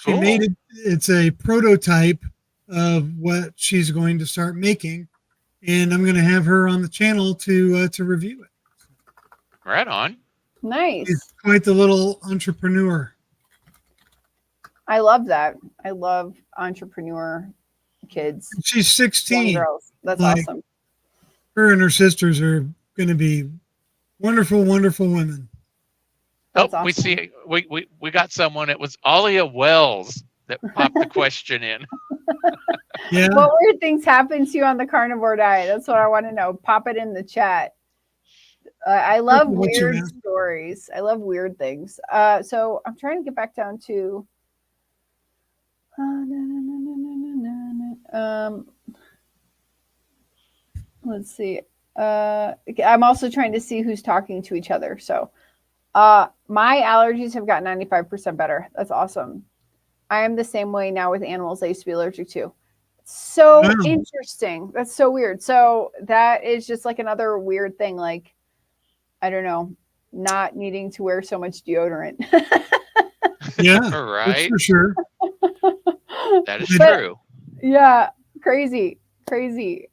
made it. It's a prototype of what she's going to start making, and I'm going to have her on the channel to review it. Right on. Nice. She's quite the little entrepreneur. I love that. I love entrepreneur kids. She's 16. Young girls. That's awesome. Her and her sisters are going to be wonderful, wonderful women. That's awesome. We see. We got someone. It was Alia Wells that popped the question in. Yeah. What weird things happen to you on the carnivore diet? That's what I want to know. Pop it in the chat. I love weird stories. I love weird things. So I'm trying to get back down to. Let's see. I'm also trying to see who's talking to each other. So my allergies have got 95% better. That's awesome. I am the same way now with animals I used to be allergic to. So interesting. That's so weird. So that is just like another weird thing. Like, I don't know, not needing to wear so much deodorant. Yeah, right. For sure. That is true. Yeah, crazy. And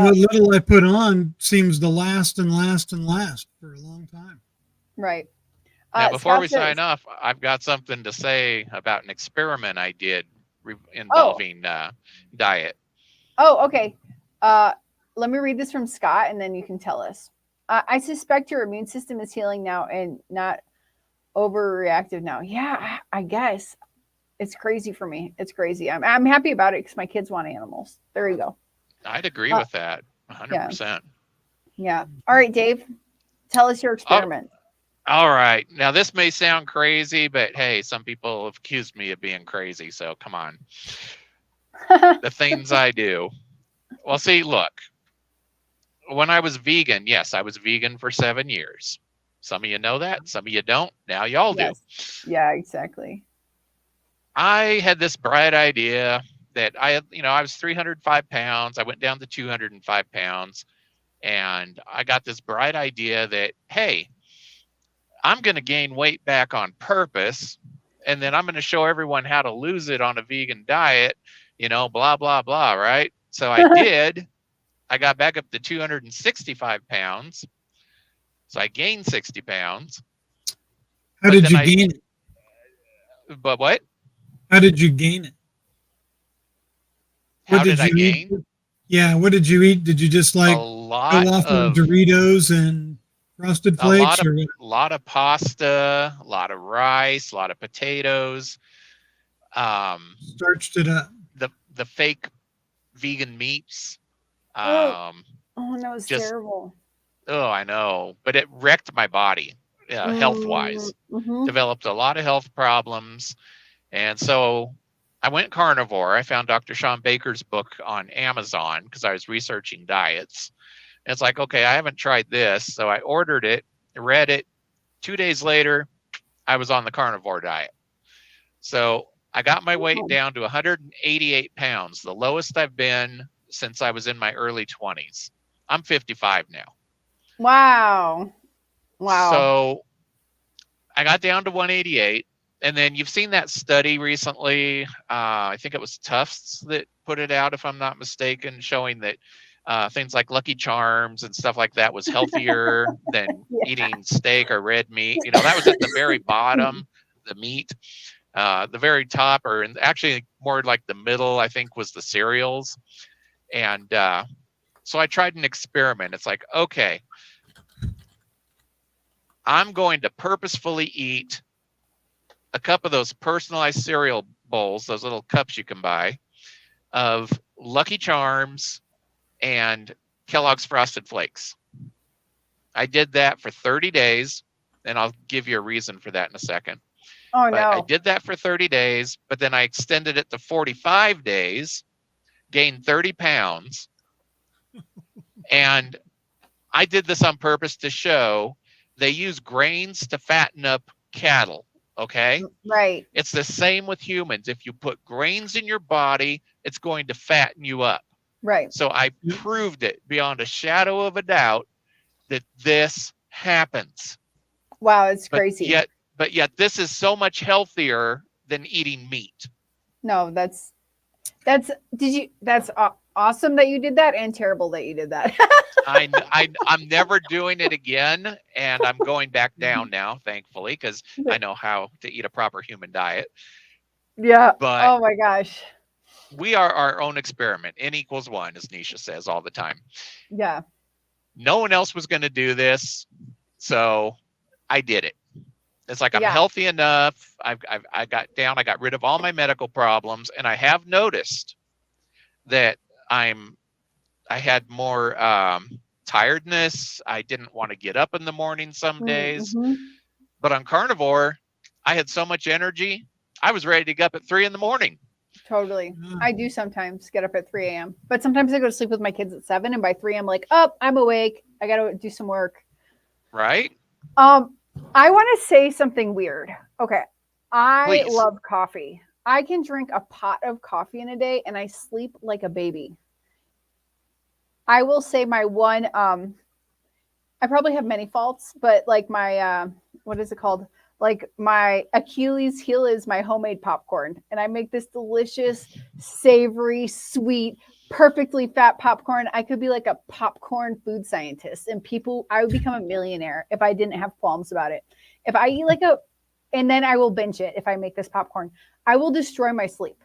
what little I put on seems to last and last and last for a long time. Right. Now, before we sign off, I've got something to say about an experiment I did involving diet. Oh, okay. Let me read this from Scott, and then you can tell us. I suspect your immune system is healing now and not overreactive now. Yeah, I guess. It's crazy for me. It's crazy. I'm happy about it because my kids want animals. There you go. I'd agree with that 100%. Yeah. All right, Dave, tell us your experiment. All right. Now, this may sound crazy, but hey, some people have accused me of being crazy. So come on. The things I do. Well, see, look, when I was vegan, yes, I was vegan for 7 years. Some of you know that. Some of you don't. Now y'all do. Yeah, exactly. I had this bright idea that I was 305 pounds. I went down to 205 pounds, and I got this bright idea that, hey, I'm going to gain weight back on purpose, and then I'm going to show everyone how to lose it on a vegan diet, blah, blah, blah, right? So I did. I got back up to 265 pounds. So I gained 60 pounds. How did you gain it? But what? How did you gain it? How did I gain? Yeah, what did you eat? Did you just like go off of Doritos and Frosted Flakes? A lot of pasta, a lot of rice, a lot of potatoes. Starched it up. The fake vegan meats. That was terrible. Oh, I know. But it wrecked my body health-wise. Mm-hmm. Developed a lot of health problems. And so I went carnivore. I found Dr. Sean Baker's book on Amazon because I was researching diets. And it's like, okay, I haven't tried this. So I ordered it, read it. 2 days later, I was on the carnivore diet. So I got my weight down to 188 pounds, the lowest I've been since I was in my early 20s. I'm 55 now. Wow. Wow. So I got down to 188. And then you've seen that study recently. I think it was Tufts that put it out, if I'm not mistaken, showing that things like Lucky Charms and stuff like that was healthier than eating steak or red meat. You know, that was at the very bottom, the meat. The very top, or actually more like the middle, I think, was the cereals. And so I tried an experiment. It's like, okay, I'm going to purposefully eat a cup of those personalized cereal bowls, those little cups you can buy, of Lucky Charms and Kellogg's Frosted Flakes. I did that for 30 days, and I'll give you a reason for that in a second. Oh, But no. I did that for 30 days, but then I extended it to 45 days, gained 30 pounds. And I did this on purpose to show they use grains to fatten up cattle. Okay. Right. It's the same with humans. If you put grains in your body, it's going to fatten you up. Right. So I proved it beyond a shadow of a doubt that this happens. Wow, it's crazy. But yet this is so much healthier than eating meat. No, that's awesome that you did that, and terrible that you did that. I'm never doing it again, and I'm going back down now, thankfully, because I know how to eat a proper human diet. Yeah. But oh my gosh. We are our own experiment. N equals 1, as Nisha says all the time. Yeah. No one else was going to do this, so I did it. It's like I'm healthy enough. I got rid of all my medical problems, and I have noticed that I had more tiredness. I didn't want to get up in the morning some days. But on Carnivore, I had so much energy. I was ready to get up at 3 a.m. Totally. I do sometimes get up at 3 a.m. But sometimes I go to sleep with my kids at 7, and by 3 I'm like, oh, I'm awake. I got to do some work. Right? I want to say something weird. Okay. I Please. love coffee. I can drink a pot of coffee in a day and I sleep like a baby. I will say my one, I probably have many faults, but like my, what is it called? Like my Achilles heel is my homemade popcorn. And I make this delicious, savory, sweet, perfectly fat popcorn. I could be like a popcorn food scientist, and I would become a millionaire if I didn't have qualms about it. If I eat and then I will binge it if I make this popcorn. I will destroy my sleep.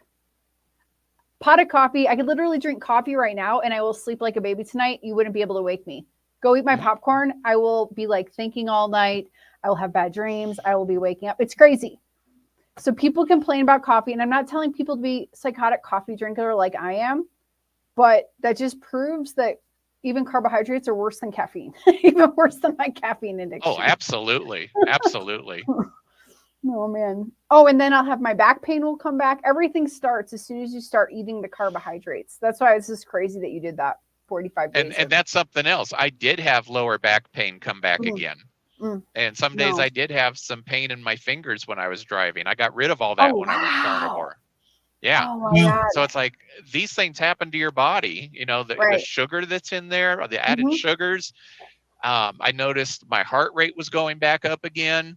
Pot of coffee. I could literally drink coffee right now and I will sleep like a baby tonight. You wouldn't be able to wake me. Go eat my popcorn. I will be like thinking all night. I will have bad dreams. I will be waking up. It's crazy. So people complain about coffee, and I'm not telling people to be psychotic coffee drinker like I am, but that just proves that even carbohydrates are worse than caffeine, even worse than my caffeine addiction. Oh, absolutely. Absolutely. Oh, man. Oh, and then I'll have my back pain will come back. Everything starts as soon as you start eating the carbohydrates. That's why it's just crazy that you did that 45 days. And that's something else. I did have lower back pain come back again. And some days I did have some pain in my fingers when I was driving. I got rid of all that I went carnivore. Yeah. Oh my God. So it's like these things happen to your body, you know, the sugar that's in there, or the added sugars. I noticed my heart rate was going back up again.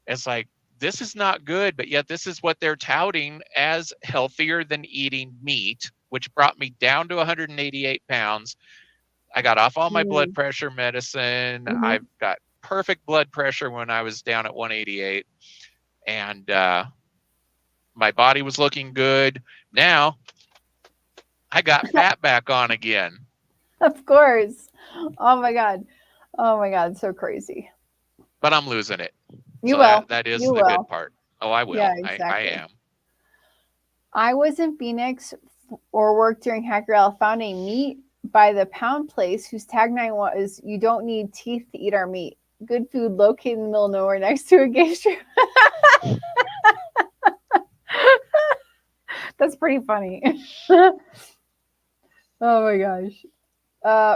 It's like, this is not good, but yet this is what they're touting as healthier than eating meat, which brought me down to 188 pounds. I got off all my blood pressure medicine. I've got perfect blood pressure when I was down at 188. And my body was looking good. Now I got fat back on again. Of course. Oh my God. Oh my God. So crazy. But I'm losing it. You will. That is the good part. Oh, I will. Yeah, exactly. I am. I was in Phoenix or worked during Hack Your Health, found a meat by the pound place whose tagline was, "You don't need teeth to eat our meat. Good food located in the middle of nowhere next to a gay strip." That's pretty funny. Oh my gosh.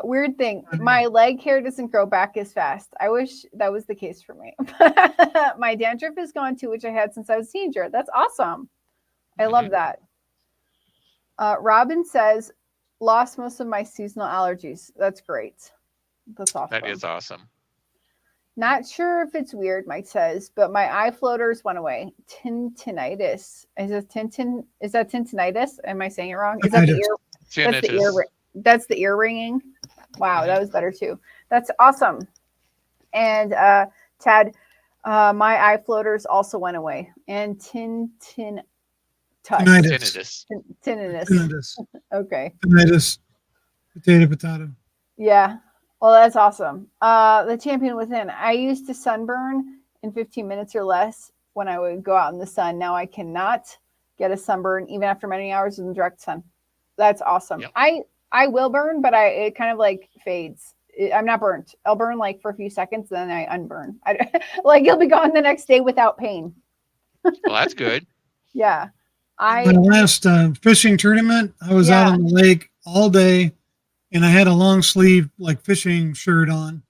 Weird thing. My leg hair doesn't grow back as fast. I wish that was the case for me. My dandruff is gone too, which I had since I was a teenager. That's awesome. I love that. Robin says, lost most of my seasonal allergies. That's great. That's awesome. That is awesome. Not sure if it's weird, Mike says, but my eye floaters went away. Tinnitus. Is that tinnitus? Am I saying it wrong? Is that the ear? That's the ear. That's the ear ringing. Wow, that was better too. That's awesome. And Tad, my eye floaters also went away. And tinnitus. Okay. Tinnitus. Potato. Yeah. Well, that's awesome. The champion within. I used to sunburn in 15 minutes or less when I would go out in the sun. Now I cannot get a sunburn even after many hours in the direct sun. That's awesome. Yep. I will burn, but it kind of like fades. I'm not burnt. I'll burn like for a few seconds, then I unburn. Like it'll be gone the next day without pain. Well, that's good. Yeah. My last fishing tournament, I was out on the lake all day. And I had a long sleeve like fishing shirt on,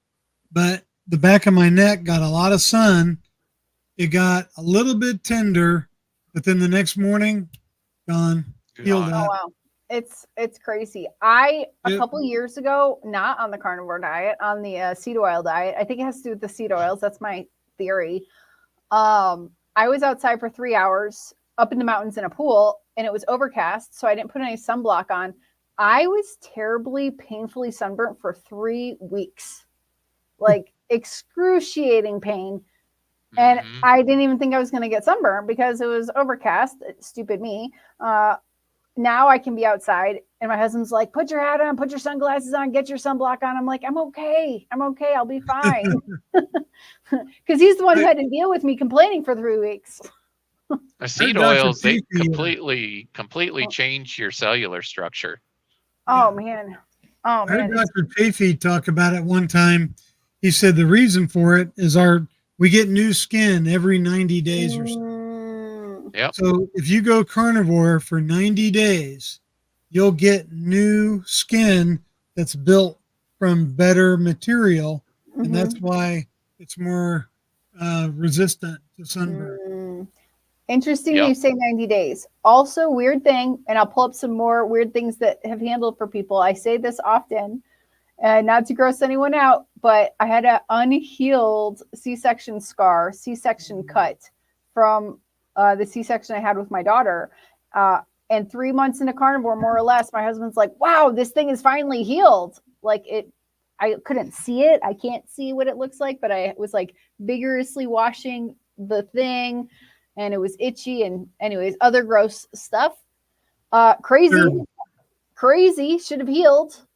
but the back of my neck got a lot of sun. It got a little bit tender, but then the next morning, gone. Healed up. Oh wow, it's crazy. A couple years ago, not on the carnivore diet, on the seed oil diet. I think it has to do with the seed oils. That's my theory. I was outside for 3 hours up in the mountains in a pool, and it was overcast, so I didn't put any sunblock on. I was terribly, painfully sunburnt for 3 weeks, like excruciating pain. And I didn't even think I was going to get sunburned because it was overcast. Stupid me. Now I can be outside and my husband's like, put your hat on, put your sunglasses on, get your sunblock on. I'm like, I'm okay. I'll be fine. Because he's the one who had to deal with me complaining for 3 weeks. Seed oils, they completely change your cellular structure. Oh man. I heard Dr. Chafee talk about it one time. He said the reason for it is we get new skin every 90 days or so. Yep. So if you go carnivore for 90 days, you'll get new skin that's built from better material. And that's why it's more resistant to sunburn. Interesting you say 90 days. Also, weird thing, and I'll pull up some more weird things that have handled for people. I say this often, not to gross anyone out, but I had an unhealed C-section scar, C-section cut from the C-section I had with my daughter. And 3 months into carnivore, more or less, my husband's like, wow, this thing is finally healed. Like I couldn't see it. I can't see what it looks like, but I was like vigorously washing the thing. And it was itchy and anyways, other gross stuff. Crazy. Should have healed.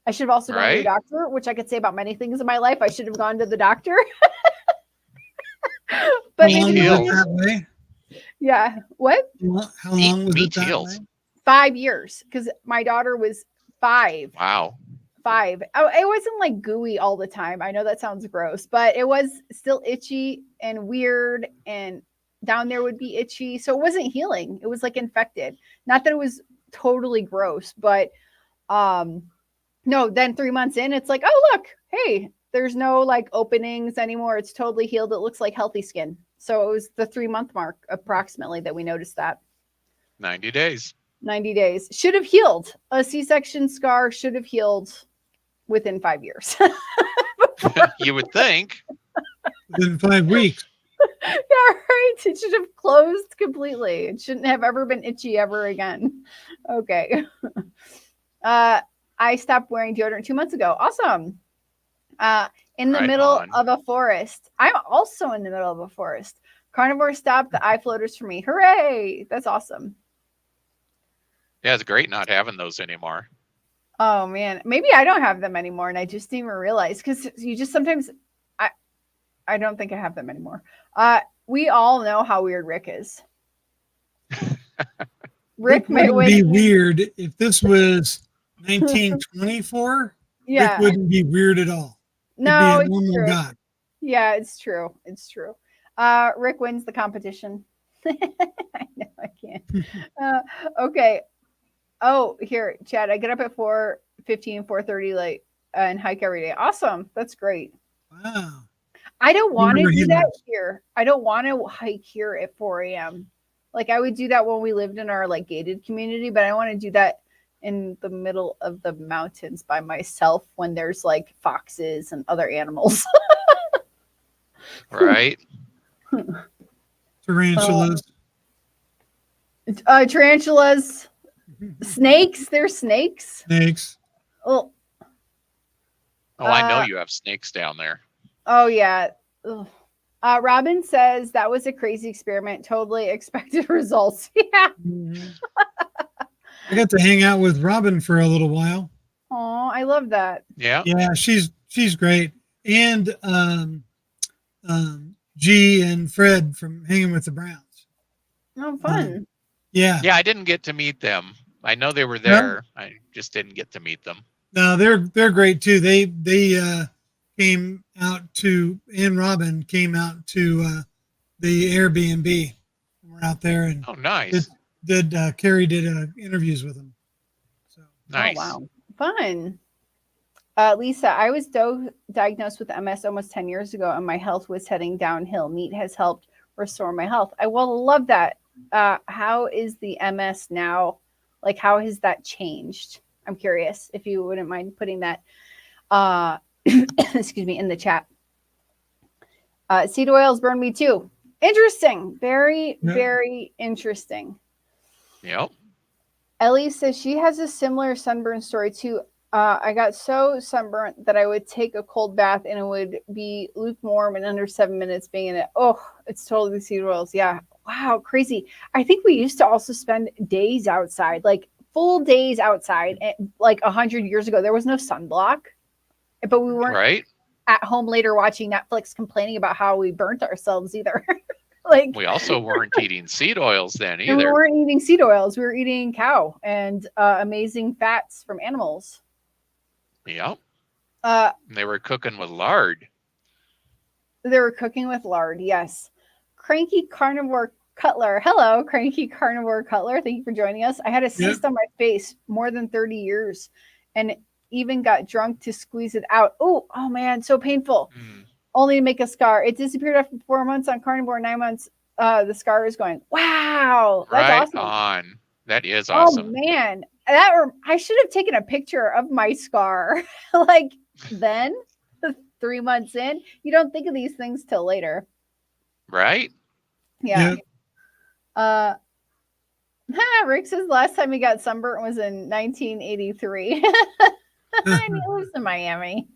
I should have also gone to the doctor, which I could say about many things in my life. I should have gone to the doctor. But that way? Yeah. What? How long was it that way? 5 years. Because my daughter was 5. Wow. 5. It wasn't like gooey all the time. I know that sounds gross, but it was still itchy and weird, and down there would be itchy. So it wasn't healing. It was like infected. Not that it was totally gross, but no, then 3 months in, it's like, oh, look, hey, there's no like openings anymore. It's totally healed. It looks like healthy skin. So it was the 3 month mark approximately that we noticed that. 90 days. 90 days. Should have healed. A C-section scar should have healed within 5 years. You would think. Within 5 weeks. Yeah, right. It should have closed completely. It shouldn't have ever been itchy ever again. Okay. I stopped wearing deodorant 2 months ago. Awesome. In the middle of a forest. I'm also in the middle of a forest. Carnivore stopped the eye floaters for me. Hooray. That's awesome. Yeah, it's great not having those anymore. Oh man. Maybe I don't have them anymore and I just didn't even realize, because you just sometimes I don't think I have them anymore. We all know how weird Rick is. Rick wouldn't be weird if this was 1924. Yeah. Rick wouldn't be weird at all. No, He'd be a normal guy. Yeah, it's true. It's true. Rick wins the competition. I know I can't. Okay. Oh, here, Chad. I get up at 4:15, 4:30, like, and hike every day. Awesome. That's great. Wow. I don't want to do that here. I don't want to hike here at 4 a.m. Like I would do that when we lived in our like gated community, but I want to do that in the middle of the mountains by myself when there's like foxes and other animals. Right. Tarantulas. Tarantulas, snakes. There's snakes. Snakes. Oh, I know you have snakes down there. oh yeah. Ugh. Robin says that was a crazy experiment. Totally expected results. Yeah. Mhm. I got to hang out with Robin for a little while. Oh, I love that. Yeah. Yeah, she's great. And G and Fred from Hanging with the Browns. Oh, fun. Yeah. Yeah, I didn't get to meet them. I know they were there. I just didn't get to meet them. No, they're great too. They came out to, and Robin came out to the Airbnb. We're out there and Oh, nice. Carrie did interviews with them. So Nice. Oh, wow. Fun. Lisa, I was diagnosed with MS almost 10 years ago, and my health was heading downhill. Meat has helped restore my health. I will love that. How is the MS now? Like, how has that changed? I'm curious if you wouldn't mind putting that, excuse me, in the chat. Seed oils burn me too. Interesting. Very, very interesting. Yep. Ellie says she has a similar sunburn story too. I got so sunburnt that I would take a cold bath and it would be lukewarm in under 7 minutes being in it. Oh, it's totally the seed oils. Yeah. Wow. Crazy. I think we used to also spend days outside, like full days outside. Like 100 years ago, there was no sunblock, but we weren't Right. at home later watching Netflix complaining about how we burnt ourselves either. Like, We also weren't eating seed oils then and we either. weren't eating seed oils. We were eating cow and amazing fats from animals. Yep. Uh, And they were cooking with lard. They were cooking with lard. Yes. Cranky Carnivore Cutler. Hello, Cranky Carnivore Cutler. Thank you for joining us. I had a cyst on my face more than 30 years and even got drunk to squeeze it out. Oh man, so painful. Only to make a scar. It disappeared after 4 months on carnivore, 9 months. The scar is going. Wow, that's Right awesome. on. That is awesome. Oh man, I should have taken a picture of my scar. Like then, 3 months in, you don't think of these things till later. Right? Yeah. Rick says last time he got sunburnt was in 1983. And he lives in Miami.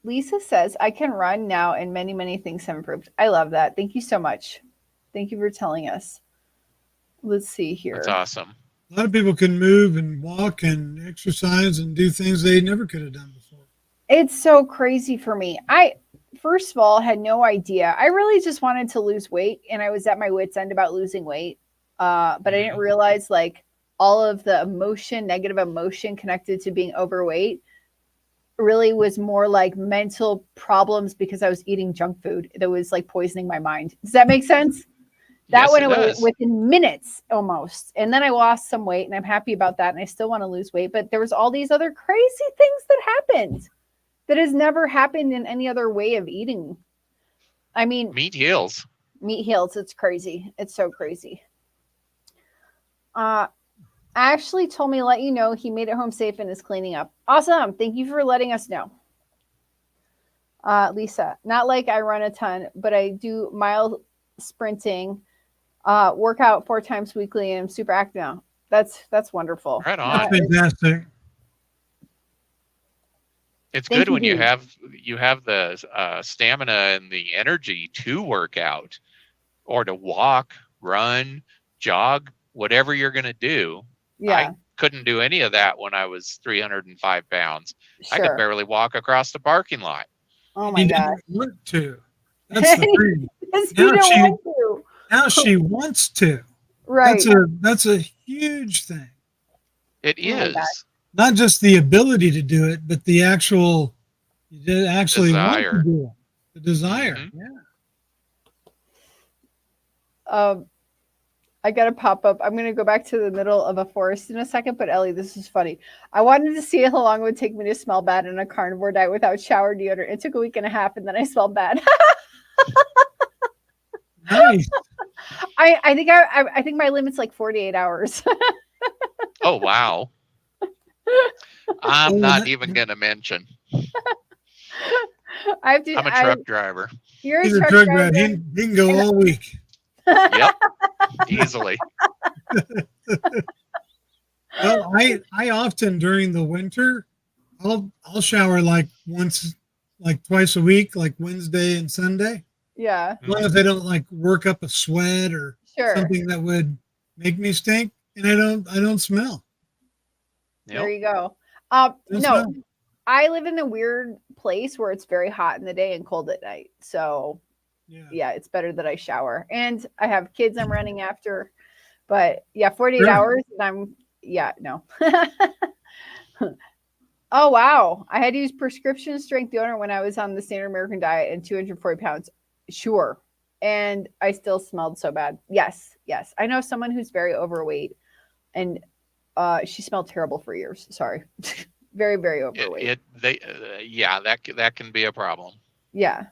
Lisa says, I can run now and many, many things have improved. I love that. Thank you so much. Thank you for telling us. Let's see here. That's awesome. a lot of people can move and walk and exercise and do things they never could have done before. It's so crazy for me. I, first of all, had no idea. I really just wanted to lose weight, and I was at my wit's end about losing weight. But I didn't realize like all of the emotion, negative emotion connected to being overweight really was more like mental problems because I was eating junk food that was like poisoning my mind. Does that make sense? That Yes, went it away does. within minutes almost. And then I lost some weight and I'm happy about that. And I still want to lose weight, but there was all these other crazy things that happened that has never happened in any other way of eating. I mean, Meat heals. meat heals. It's crazy. It's so crazy. Ashley told me to let you know he made it home safe and is cleaning up. Awesome. Thank you for letting us know. Lisa, not like I run a ton, but I do mile sprinting, work out 4 times weekly, and I'm super active now. That's wonderful. Right on. That's fantastic. It's Thank good when you you. have the stamina and the energy to work out or to walk, run, jog, whatever you're going to do. Yeah, I couldn't do any of that when I was 305 pounds. I could sure. barely walk across the parking lot. Oh You my didn't gosh. want to. That's the thing. Yes, Now you don't she- want to. Now she wants to. Right. That's a huge thing. It Oh my is. God. Not just the ability to do it, but the actual you actually want Desire. to do it. The desire. Mhm. Yeah. I got to pop up. I'm going to go back to the middle of a forest in a second, but Ellie, this is funny. I wanted to see how long it would take me to smell bad in a carnivore diet without shower deodorant. It took a week and a half, and then I smelled bad. Nice. I think my limit's like 48 hours. Oh, wow. I'm Oh, not that- even going to mention. I have to. I'm a truck driver. You're He's a a truck drug driver. driver. He can go all week. Yep, easily. Well, I often during the winter, I'll shower like twice a week, like Wednesday and Sunday. Yeah, As long as I don't like work up a sweat or sure. something that would make me stink, and I don't smell. There Yep. you go. Don't No, smell. I live in a weird place where it's very hot in the day and cold at night. So yeah, it's better that I shower. And I have kids I'm running after. But yeah, 48 Sure. hours and no. Oh wow. I had to use prescription strength deodorant when I was on the standard American diet and 240 pounds. Sure. And I still smelled so bad. Yes. I know someone who's very overweight and she smelled terrible for years. Sorry. Very, very overweight. That can be a problem. Yeah.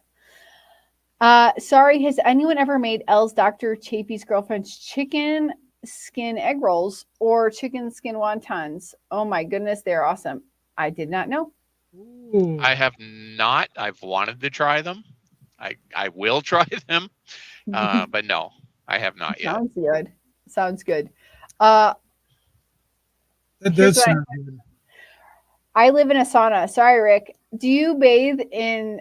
Sorry, has anyone ever made Elle's Dr. Chapey's girlfriend's chicken skin egg rolls or chicken skin wontons? Oh my goodness, they're awesome. I did not know. Ooh. I have not. I've wanted to try them. I will try them, but no, I have not yet. Sounds good. That Here's does what sound good. I live in a sauna. Sorry, Rick. Do you bathe in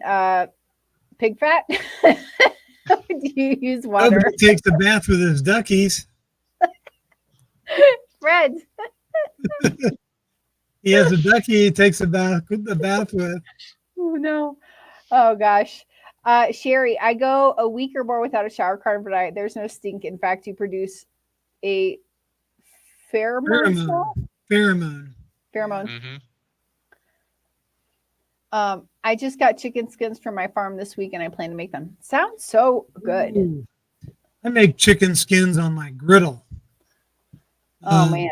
pig fat? Do you use water? Nobody takes a bath with his duckies. Fred. He has a ducky he takes the bath with. Oh no. Oh gosh. Sherry, I go a week or more without a shower carnivore diet. There's no stink. In fact, you produce a pheromone. Pheromone. Mm-hmm. I just got chicken skins from my farm this week and I plan to make them. Sounds so good. Ooh. I make chicken skins on my griddle. Oh man.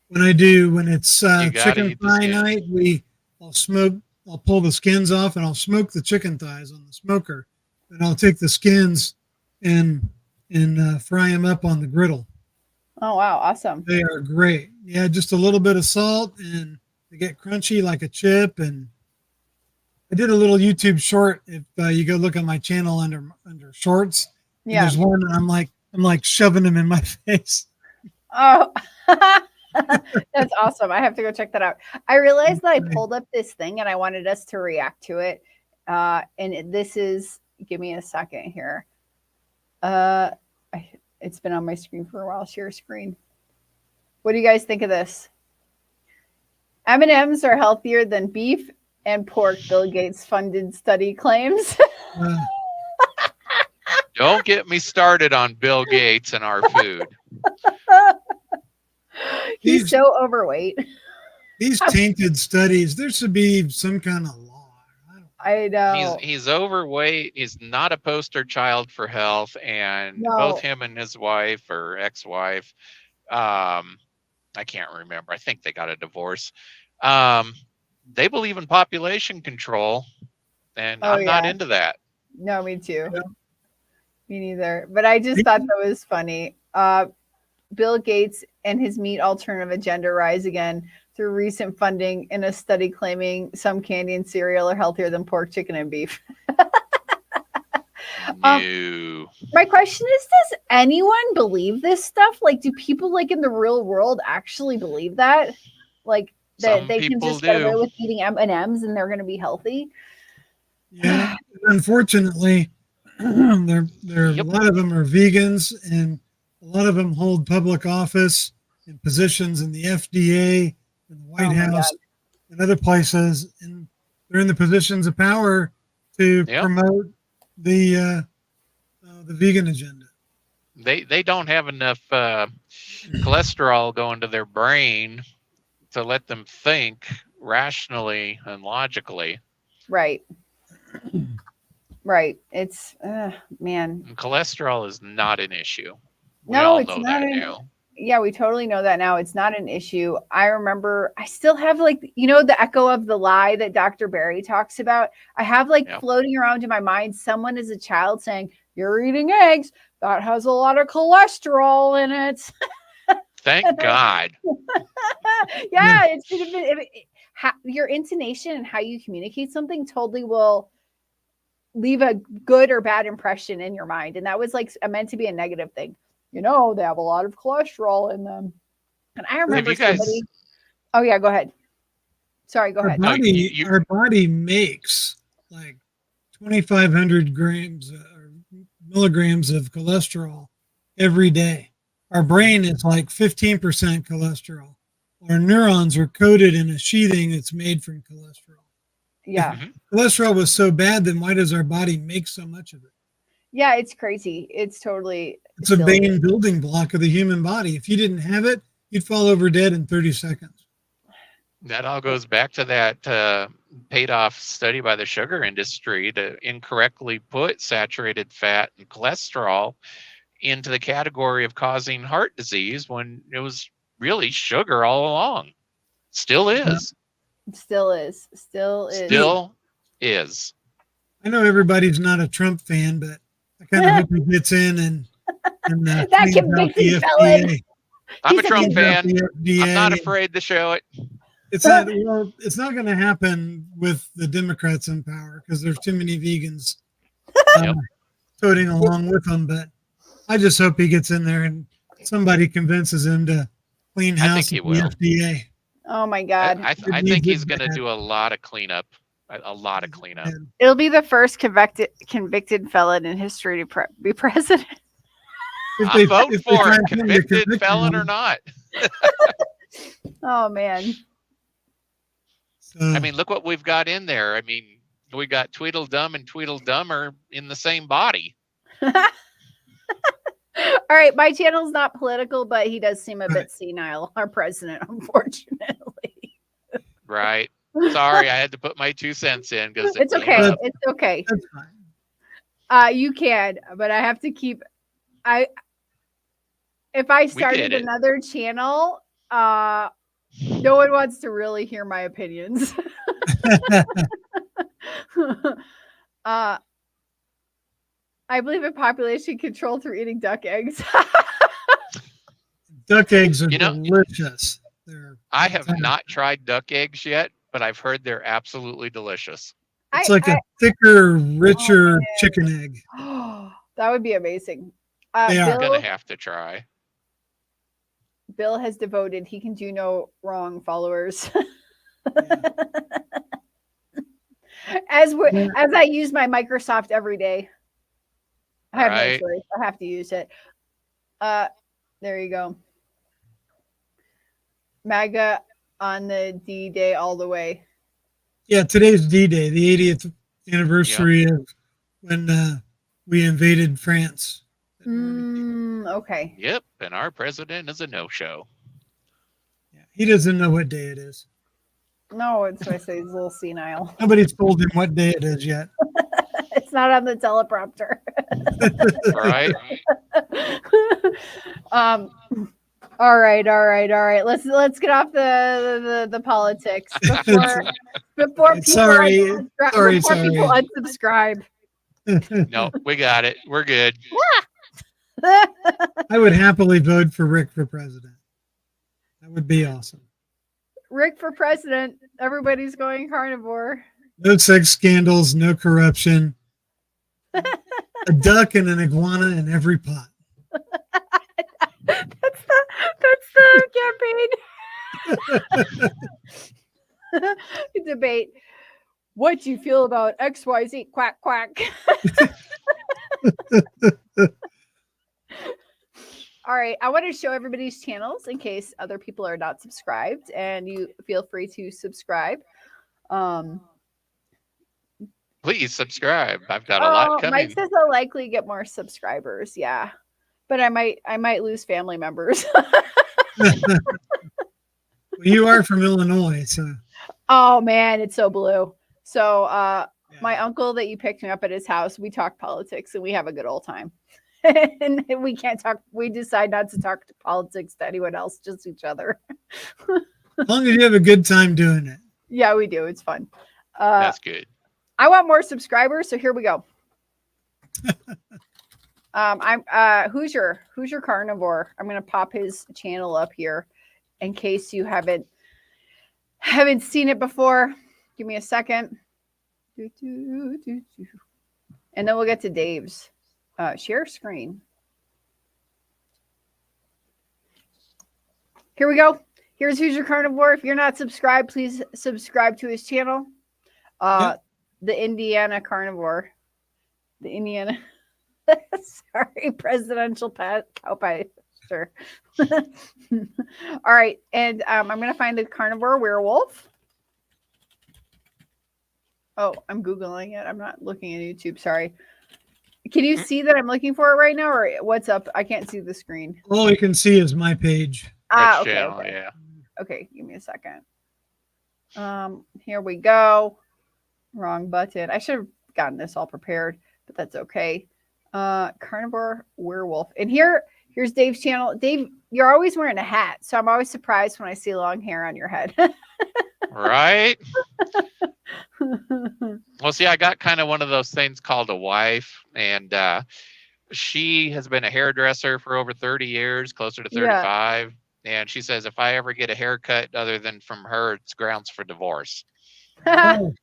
When it's chicken thigh night, I'll pull the skins off and I'll smoke the chicken thighs on the smoker. And I'll take the skins and fry them up on the griddle. Oh wow, awesome. They are great. Yeah, just a little bit of salt and they get crunchy like a chip. And I did a little YouTube short. If you go look at my channel under shorts, Yeah. there's one and I'm like shoving them in my face. Oh, that's awesome. I have to go check that out. I realized that I pulled up this thing and I wanted us to react to it. And this is, give me a second here. It's been on my screen for a while. Share screen. What do you guys think of this? M&Ms are healthier than beef and pork, Bill Gates funded study claims. Don't get me started on Bill Gates and our food. He's so overweight. These tainted studies, there should be some kind of law. I know. He's overweight. He's not a poster child for health, and both him and his wife or ex-wife, I can't remember. I think they got a divorce. They believe in population control, and I'm not into that. No, me too. Yeah. Me neither. But I just thought that was funny. Bill Gates and his meat alternative agenda rise again through recent funding in a study claiming some candy and cereal are healthier than pork, chicken, and beef. No. My question is, does anyone believe this stuff? Like, do people like in the real world actually believe that? Like that they can just get away with eating M&Ms and they're going to be healthy? Yeah, unfortunately, a lot of them are vegans, and a lot of them hold public office and positions in the FDA and the White House and other places, and they're in the positions of power to promote the vegan agenda. They don't have enough cholesterol going to their brain to let them think rationally and logically. Right. Right. It's man. And cholesterol is not an issue. No, it's not. Yeah, we totally know that now. It's not an issue. I remember I still have like, the echo of the lie that Dr. Barry talks about. I have like floating around in my mind someone as a child saying, "You're eating eggs. That has a lot of cholesterol in it." Thank God. Yeah, it should have been your intonation and how you communicate something totally will leave a good or bad impression in your mind. And that was like meant to be a negative thing. They have a lot of cholesterol in them. And I remember somebody. Oh yeah, go ahead. Sorry, go ahead. Our body makes like 2,500 grams or milligrams of cholesterol every day. Our brain is like 15% cholesterol. Our neurons are coated in a sheathing that's made from cholesterol. Yeah. If cholesterol was so bad, then why does our body make so much of it? Yeah, it's crazy. It's totally. It's a main building block of the human body. If you didn't have it, you'd fall over dead in 30 seconds. That all goes back to that paid off study by the sugar industry to incorrectly put saturated fat and cholesterol into the category of causing heart disease when it was really sugar all along. Still is. Still is. Still is. Still is. I know everybody's not a Trump fan, but I kind of hope he gets in and that convicted felon. I'm a Trump fan. I'm not afraid to show it. It's not going to happen with the Democrats in power because there's too many vegans toting along with them. But I just hope he gets in there and somebody convinces him to clean house at the FDA. Oh my God! I think he's going to do a lot of cleanup. A lot of cleanup. It'll be the first convicted felon in history to be president. I'll vote for it, convicted felon or not. Oh man. I mean, look what we've got in there. I mean, we got Tweedledum and Tweedledummer in the same body. All right, my channel's not political, but he does seem a bit senile, our president, unfortunately. Right. Sorry, I had to put my 2 cents in because it's okay. It's okay. That's fine. You can, but I have to keep. If I started another channel, no one wants to really hear my opinions. I believe in population control through eating duck eggs. Duck eggs are delicious. I have not tried duck eggs yet, but I've heard they're absolutely delicious. It's like a thicker, richer chicken egg. That would be amazing. I'm going to have to try. Bill has devoted, he can do no wrong followers. As I use my Microsoft every day. I have no choice. I have to use it. There you go. MAGA on the D-Day all the way. Yeah, today's D-Day, the 80th anniversary of when we invaded France. Okay. Yep, and our president is a no-show. Yeah, he doesn't know what day it is. No, it's why I say he's a little senile. Nobody's told him what day it is yet. It's not on the teleprompter. Right. All right. Let's get off the politics before people unsubscribe. No, we got it. We're good. I would happily vote for Rick for president. That would be awesome. Rick for president. Everybody's going carnivore. No sex scandals, no corruption. A duck and an iguana in every pot. That's the campaign. Debate. What do you feel about XYZ? Quack quack. All right, I want to show everybody's channels in case other people are not subscribed, and you feel free to subscribe. Please subscribe. I've got a lot coming. Mike says I'll likely get more subscribers. Yeah, but I might lose family members. Well, you are from Illinois, so. Oh man, it's so blue. So my uncle that you picked me up at his house, we talk politics and we have a good old time. and we can't talk. We decide not to talk to politics to anyone else, just each other. As long as you have a good time doing it. Yeah, we do. It's fun. That's good. I want more subscribers, so here we go. I'm who's your carnivore? I'm gonna pop his channel up here in case you haven't seen it before. Give me a second. And then we'll get to Dave's. Share screen. Here we go. Here's Who's Your Carnivore. If you're not subscribed, please subscribe to his channel. Yep. The Indiana Carnivore. The Indiana. Sorry, presidential cow pasture. All right. And I'm going to find the carnivore werewolf. Oh, I'm Googling it. I'm not looking at YouTube. Sorry. Can you see that I'm looking for it right now, or what's up? I can't see the screen. All you can see is my page. Okay, Channel, okay. yeah. Okay, give me a second. Here we go. Wrong button. I should have gotten this all prepared, but that's okay. Carnivore werewolf. And here's Dave's channel. Dave, you're always wearing a hat, so I'm always surprised when I see long hair on your head. Right? Well, see, I got kind of one of those things called a wife, and she has been a hairdresser for over 30 years, closer to 35. And she says if I ever get a haircut other than from her, it's grounds for divorce. Oh,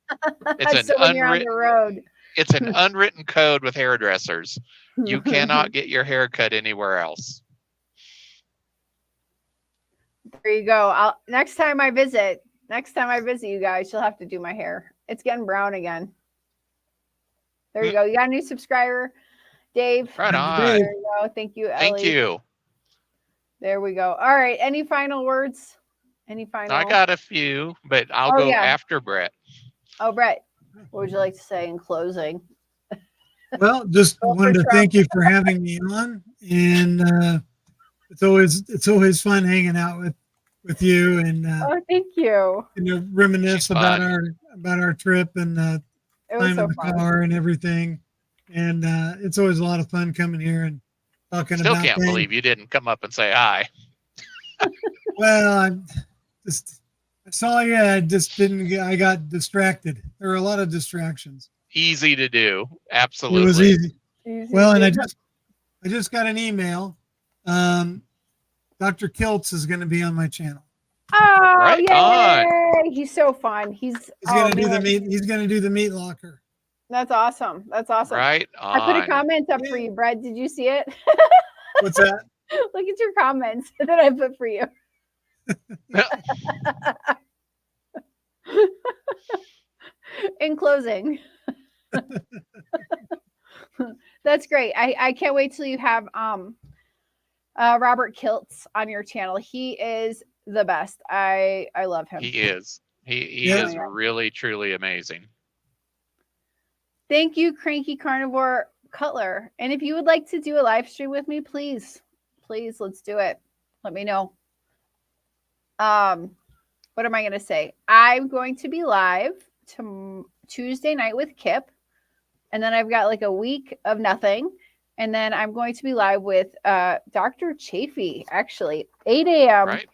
It's So when you're on the road. It's an unwritten code with hairdressers. You cannot get your hair cut anywhere else. There you go. Next time I visit you guys, you'll have to do my hair. It's getting brown again. There you go. You got a new subscriber, Dave. Right on. There you go. Thank you, Ellie. Thank you. There we go. All right. Any final words? Any final? I got a few, but I'll go after Brett. Oh, Brett, what would you like to say in closing? well, just wanted to thank you for having me on, and it's always fun hanging out with you and oh, thank you. Reminisce about our trip and it was time so in the fun. car and everything. And it's always a lot of fun coming here and talking Still about can't things. believe you didn't come up and say hi. Well, I saw you. I just didn't. I got distracted. There were a lot of distractions. Easy to do. Absolutely. It was easy. Easy Well, and to- I just got an email. Dr. Kiltz is going to be on my channel. Oh, Right yay! on. He's so fun. He's going to do the man. meat. He's going to do the meat locker. That's awesome. That's awesome. Right on. I put a comment up for you, Brett. Did you see it? What's that? Look at your comments that I put for you. In closing. That's great. I can't wait till you have Robert Kiltz on your channel. He is the best. I love him. He is. He Yeah. is really, truly amazing. Thank you, Cranky Carnivore Cutler. And if you would like to do a live stream with me, please, let's do it. Let me know. What am I going to say? I'm going to be live Tuesday night with Kip. And then I've got like a week of nothing. And then I'm going to be live with Dr. Chafee, actually, 8 a.m. Right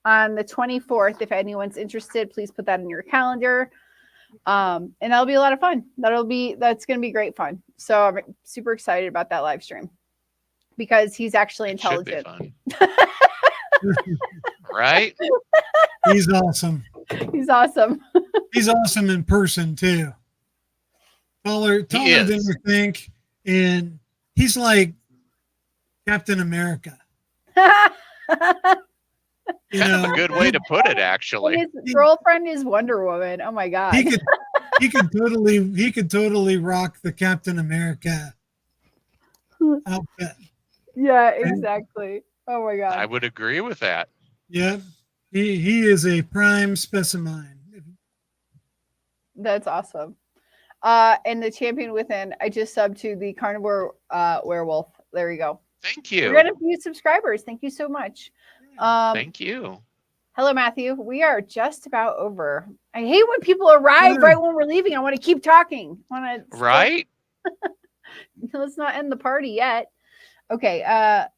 on the 24th. If anyone's interested, please put that in your calendar. And that'll be a lot of fun. That's going to be great fun. So I'm super excited about that live stream because he's actually intelligent. Should be fun. Right? He's awesome. He's awesome. He's awesome in person too. Taller than you think, and he's like Captain America. Kind of a good way to put it, actually. And his girlfriend is Wonder Woman. Oh my god. He could totally rock the Captain America outfit. Yeah, exactly. Oh my god. I would agree with that. Yeah. He is a prime specimen. That's awesome. And the champion within, I just subbed to the Carnivore Werewolf. There you go. Thank you. We're gonna be subscribers. Thank you so much. Thank you. Hello, Matthew. We are just about over. I hate when people arrive right when we're leaving. I want to keep talking. Right? Let's not end the party yet. Okay. I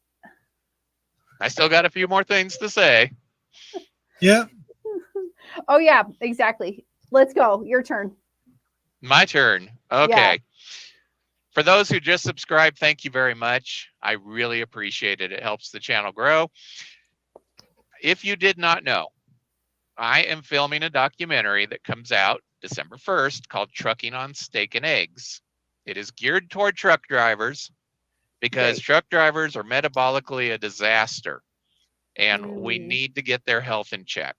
still got a few more things to say. Yep. Oh yeah, exactly. Let's go. Your turn. My turn. Okay. For those who just subscribed, thank you very much. I really appreciate it. It helps the channel grow. If you did not know, I am filming a documentary that comes out December 1st called Trucking on Steak and Eggs. It is geared toward truck drivers because truck drivers are metabolically a disaster and we need to get their health in check.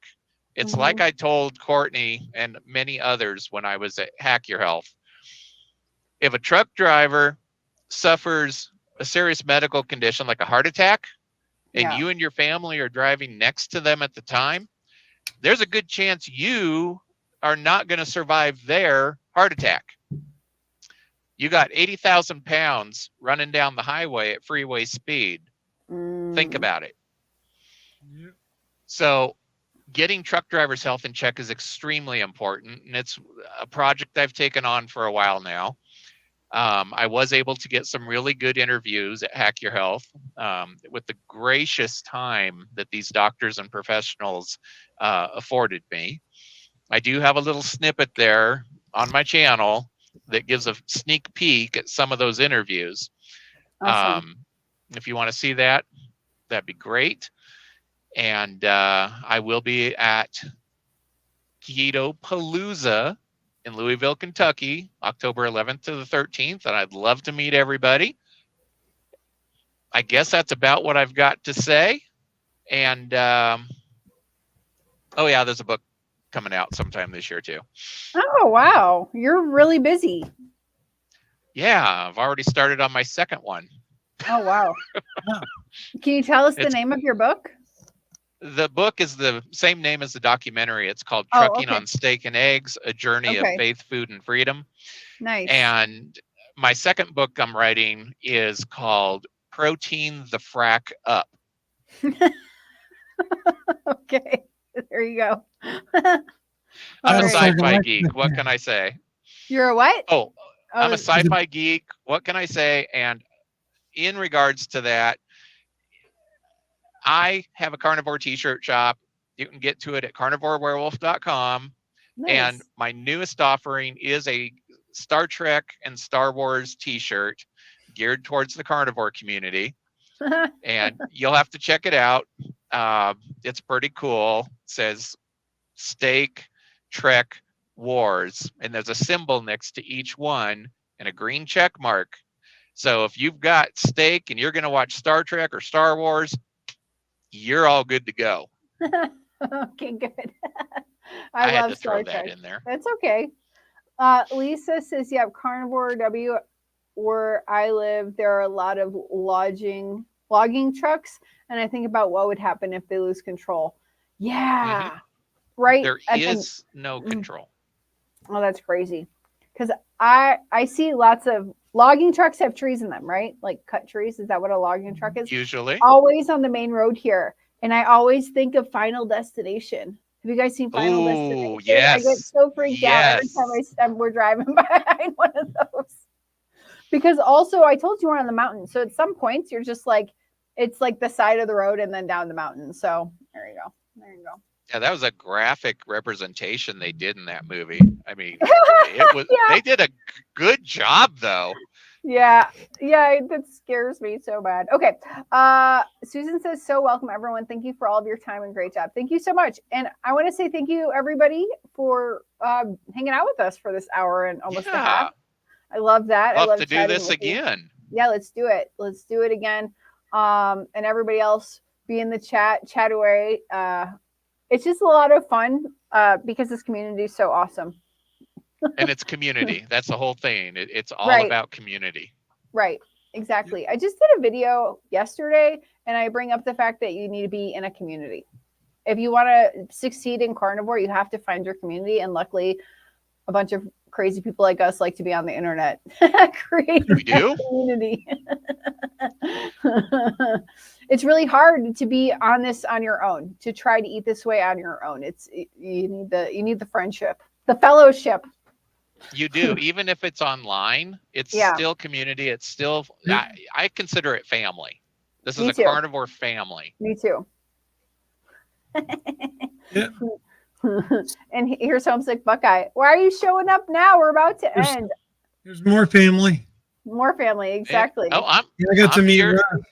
It's like I told Courtney and many others when I was at Hack Your Health. If a truck driver suffers a serious medical condition like a heart attack, and you and your family are driving next to them at the time, there's a good chance you are not going to survive their heart attack. You got 80,000 pounds running down the highway at freeway speed. Think about it. Yep. So getting truck drivers' health in check is extremely important, and it's a project I've taken on for a while now. I was able to get some really good interviews at Hack Your Health with the gracious time that these doctors and professionals afforded me. I do have a little snippet there on my channel that gives a sneak peek at some of those interviews. Awesome. If you want to see that, that'd be great. And I will be at Keto Palooza in Louisville, Kentucky, October 11th to the 13th, and I'd love to meet everybody. I guess that's about what I've got to say. And oh yeah, there's a book coming out sometime this year too. Oh wow, you're really busy. Yeah, I've already started on my second one. Oh wow. Can you tell us the name of your book? The book is the same name as the documentary. It's called Trucking on Steak and Eggs, A Journey of Faith, Food, and Freedom. Nice. And my second book I'm writing is called Protein the Frack Up. Okay, there you go. I'm a sci-fi geek. What can I say? You're a what? Oh, I'm a sci-fi geek. What can I say? And in regards to that, I have a carnivore t-shirt shop. You can get to it at carnivorewerewolf.com. Nice. And my newest offering is a Star Trek and Star Wars t-shirt geared towards the carnivore community. And you'll have to check it out. It's pretty cool. It says Steak, Trek, Wars. And there's a symbol next to each one and a green check mark. So if you've got steak and you're going to watch Star Trek or Star Wars, you're all good to go. Okay, good. I love had to Star throw Trek. that in there. That's okay. Lisa says, yeah, Carnivore W, where I live, there are a lot of logging trucks. And I think about what would happen if they lose control. Yeah. Right. There is no control. Oh, that's crazy. Because I see lots of logging trucks have trees in them, right? Like cut trees. Is that what a logging truck is? Usually. Always on the main road here. And I always think of Final Destination. Have you guys seen Final Destination? Yes. I get so freaked out every time we're driving behind one of those. Because also, I told you we're on the mountain. So at some points, you're just like, it's like the side of the road and then down the mountain. So there you go. There you go. Yeah, that was a graphic representation they did in that movie. I mean, it was. They did a good job, though. Yeah, that scares me so bad. Okay, Susan says, so welcome, everyone. Thank you for all of your time and great job. Thank you so much. And I want to say thank you, everybody, for hanging out with us for this hour and almost a half. I love that. Love I love to do this again. Yeah, let's do it. Let's do it again. And everybody else, be in the chat away. It's just a lot of fun because this community is so awesome. And it's community. That's the whole thing. It's all about community. Right. Exactly. I just did a video yesterday and I bring up the fact that you need to be in a community. If you want to succeed in carnivore, you have to find your community. And luckily, a bunch of crazy people like us like to be on the internet. Create a community. It's really hard to be on this on your own, to try to eat this way on your own. You need the friendship, the fellowship. You do. Even if it's online, it's Yeah. still community. It's still, Yeah. I consider it family. This is Me a too. carnivore family. Me too. Yeah. And here's Homesick Buckeye. Why are you showing up now? We're about to end. There's more family. More family, exactly. Oh, I got to I'm meet here. Russ.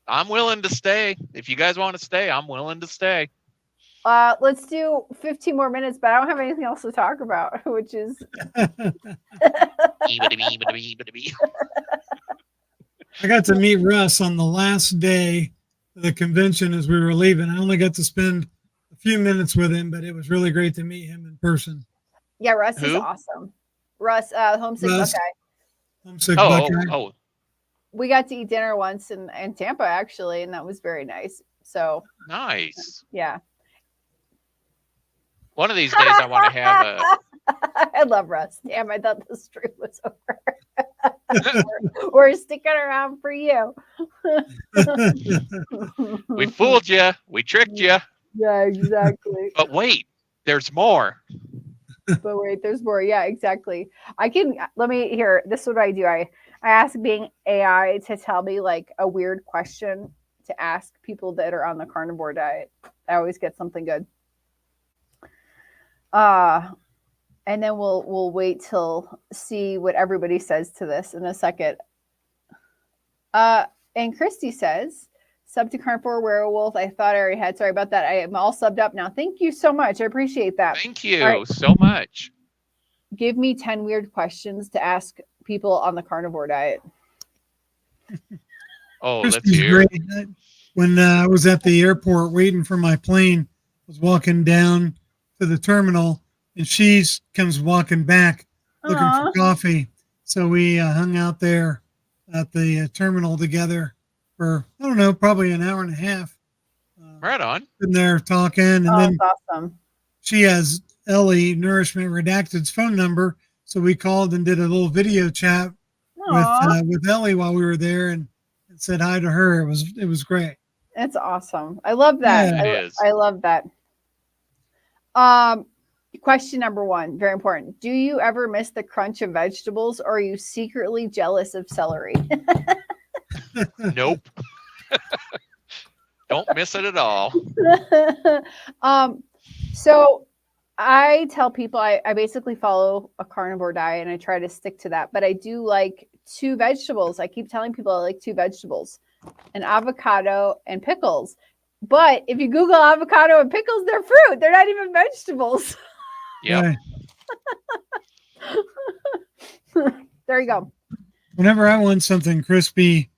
I'm willing to stay. If you guys want to stay, I'm willing to stay. Let's do 15 more minutes, but I don't have anything else to talk about, which is I got to meet Russ on the last day of the convention as we were leaving. I only got to spend a few minutes with him, but it was really great to meet him in person. yeah, Russ is Who? awesome. Russ, Homesick Russ. Buckeye. Homesick Oh, Buckeye. oh, We got to eat dinner once in Tampa, actually, and that was very nice. So, nice. yeah. One of these days, I want to have a. I love Russ. Damn, I thought the stream was over. We're sticking around for you. We fooled you. We tricked you. Yeah, exactly. But wait, there's more. But wait, there's more. Yeah, exactly. Let me hear. This is what I do. I ask Bing AI to tell me like a weird question to ask people that are on the carnivore diet. I always get something good. And then we'll wait till see what everybody says to this in a second. And Christy says, sub to Carnivore Werewolf. I thought I already had. Sorry about that. I am all subbed up now. Thank you so much. I appreciate that. Thank you right. so much. Give me 10 weird questions to ask people on the carnivore diet. Oh, Christy's let's hear. great. When I was at the airport waiting for my plane, I was walking down to the terminal, and she comes walking back looking for coffee. So we hung out there at the terminal together for, I don't know, probably an hour and a half. Right on. Sitting there talking. And then that's awesome. She has Ellie, Nourishment Redacted's phone number. So we called and did a little video chat with Ellie while we were there and said hi to her. It was great. That's awesome. I love that. Yeah, I love that. Question number 1, very important. Do you ever miss the crunch of vegetables, or are you secretly jealous of celery? Nope. Don't miss it at all. So I tell people I basically follow a carnivore diet and I try to stick to that, but I do like 2 vegetables. I keep telling people I like 2 vegetables, an avocado and pickles. But if you Google avocado and pickles, they're fruit. They're not even vegetables. Yeah. There you go. Whenever I want something crispy,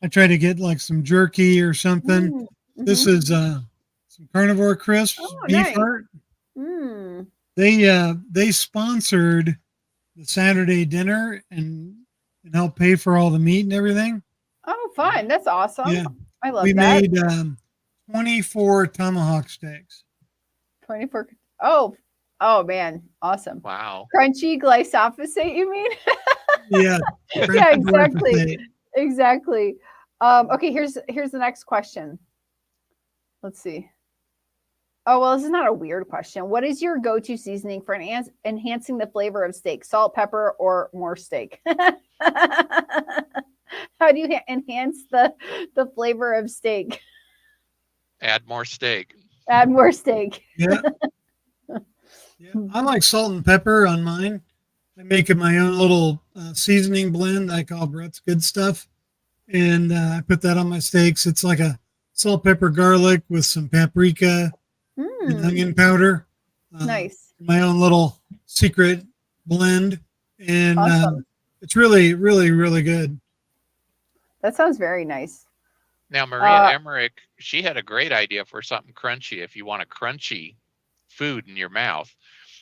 I try to get like some jerky or something. Mm-hmm. This is some Carnivore Crisps, beef heart. Mm. They sponsored the Saturday dinner and helped pay for all the meat and everything. Oh, fun. That's awesome. Yeah. I love we that. made 24 tomahawk steaks. 24. Oh man. Awesome. Wow. Crunchy glyphosate, you mean? Yeah. Yeah, exactly. Exactly. Okay, here's the next question. Let's see. Oh, well, this is not a weird question. What is your go-to seasoning for enhancing the flavor of steak? Salt, pepper, or more steak? How do you enhance the flavor of steak? Add more steak. Add more steak. Yeah. Yeah. I like salt and pepper on mine. I make it my own little seasoning blend I call Brett's Good Stuff. And I put that on my steaks. It's like a salt, pepper, garlic with some paprika and onion powder. Nice. My own little secret blend. And awesome. It's really, really, really good. That sounds very nice. Now, Maria Emmerich, she had a great idea for something crunchy. If you want a crunchy food in your mouth,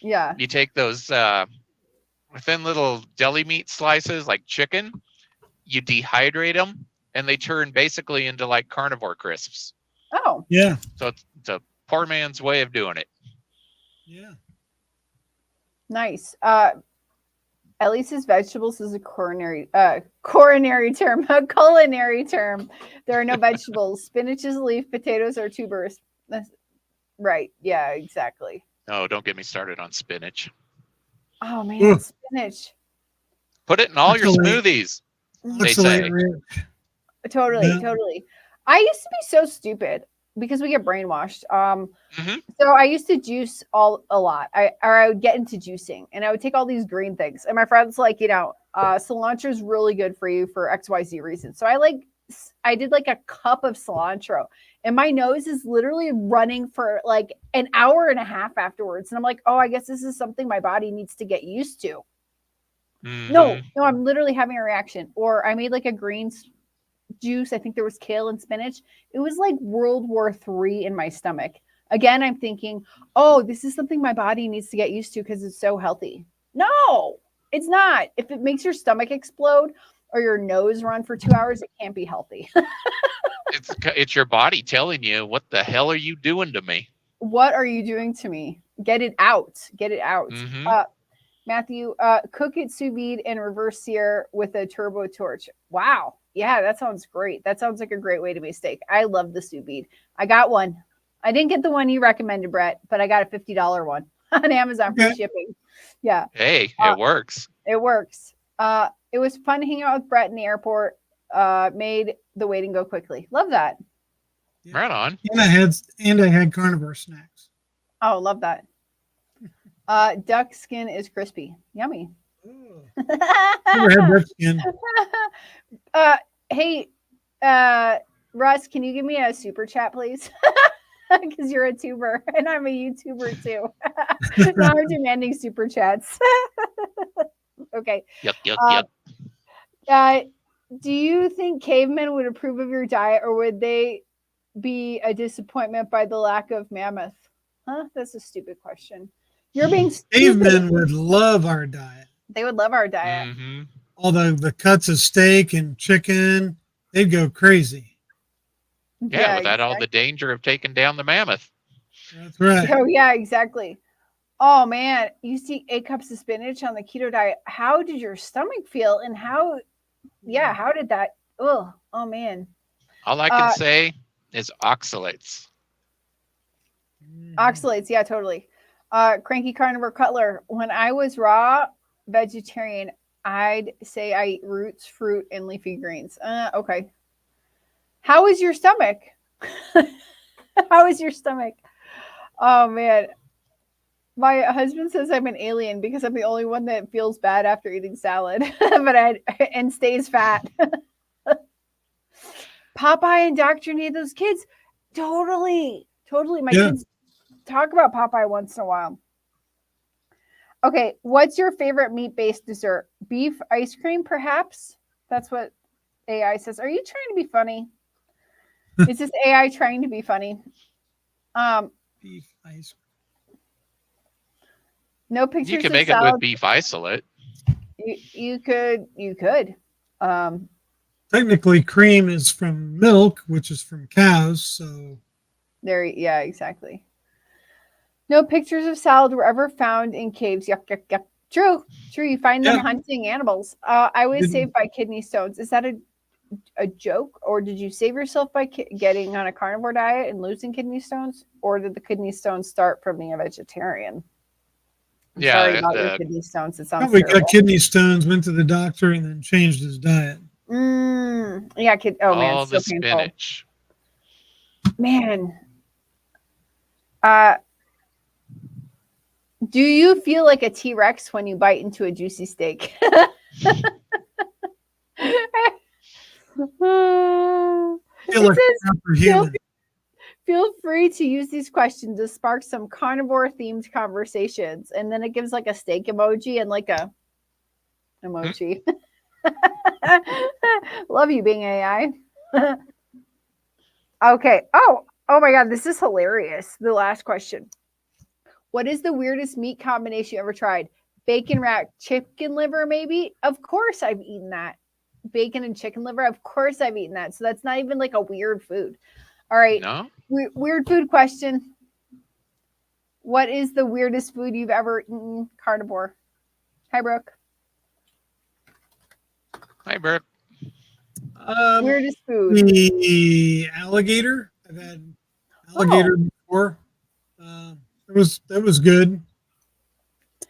yeah, you take those thin little deli meat slices like chicken, you dehydrate them, and they turn basically into like carnivore crisps. Oh, yeah. So it's a poor man's way of doing it. Yeah. Nice. At least his vegetables is a coronary term, a culinary term. There are no vegetables. Spinach is a leaf. Potatoes are tubers. That's right. Yeah, exactly. Oh, don't get me started on spinach. Oh man, Ugh. spinach. Put it in all your Oxalate. smoothies. They Oxalate say. rich. Totally, Yeah. totally. I used to be so stupid because we get brainwashed. hmm So I used to juice a lot. I would get into juicing and I would take all these green things. And my friends like, cilantro is really good for you for XYZ reasons. So I did like a cup of cilantro and my nose is literally running for like an hour and a half afterwards. And I'm like, oh, I guess this is something my body needs to get used to. No, I'm literally having a reaction. Or I made like a green juice. I think there was kale and spinach. It was like World War III in my stomach. Again, I'm thinking, oh, this is something my body needs to get used to because it's so healthy. No, it's not. If it makes your stomach explode or your nose run for 2 hours, it can't be healthy. It's your body telling you, what the hell are you doing to me? What are you doing to me? Get it out. Get it out. Matthew, cook it sous vide and reverse sear with a turbo torch. Wow. Yeah, that sounds great. That sounds like a great way to make steak. I love the sous vide. I got one. I didn't get the one you recommended, Brett, but I got a $50 one on Amazon for shipping. Yeah. Hey, it works. It works. It was fun hanging out with Brett in the airport. Made the waiting go quickly. Love that. Yeah. Right on. And I had carnivore snacks. Oh, love that. Duck skin is crispy. Yummy. Never had duck skin. Hey, Russ, can you give me a super chat, please? Because you're a tuber and I'm a YouTuber too. Now I'm demanding super chats. Okay. Yep. Do you think cavemen would approve of your diet or would they be a disappointment by the lack of mammoth? Huh? That's a stupid question. You're being stupid. Cavemen would love our diet. They would love our diet. All the cuts of steak and chicken, they'd go crazy. Yeah, without all the danger of taking down the mammoth. That's right. Oh, yeah, exactly. Oh, man. You see 8 cups of spinach on the keto diet. How did your stomach feel? And how did that? Oh, man. All I can say is oxalates. Oxalates. Yeah, totally. Cranky Carnivore Cutler. When I was raw vegetarian, I'd say I eat roots, fruit, and leafy greens. Okay. How is your stomach? How is your stomach? Oh, man. My husband says I'm an alien because I'm the only one that feels bad after eating salad, and stays fat. Popeye indoctrinated those kids. Totally. My kids talk about Popeye once in a while. Okay, what's your favorite meat-based dessert? Beef ice cream, perhaps? That's what AI says. Are you trying to be funny? Is this AI trying to be funny? Beef ice cream. No pictures. You can make it with beef isolate. You could. Technically, cream is from milk, which is from cows. So yeah, exactly. No pictures of salad were ever found in caves. Yuck, yuck, yuck. True. You find them hunting animals. I was saved by kidney stones. Is that a joke, or did you save yourself by getting on a carnivore diet and losing kidney stones, or did the kidney stones start from being a vegetarian? Sorry about your kidney stones. It sounds probably got kidney stones, went to the doctor, and then changed his diet. Yeah, all the spinach. Man. Do you feel like a T-Rex when you bite into a juicy steak? Feel free to use these questions to spark some carnivore-themed conversations. And then it gives like a steak emoji and like a emoji. Love you being AI. Okay. Oh my God. This is hilarious. The last question. What is the weirdest meat combination you ever tried? Bacon wrapped chicken liver, maybe? Of course I've eaten that. Bacon and chicken liver. Of course I've eaten that. So that's not even like a weird food. All right. No. Weird food question. What is the weirdest food you've ever eaten? Carnivore. Hi, Brooke. Hi, Brooke. Weirdest food. The alligator. I've had alligator before. That was good.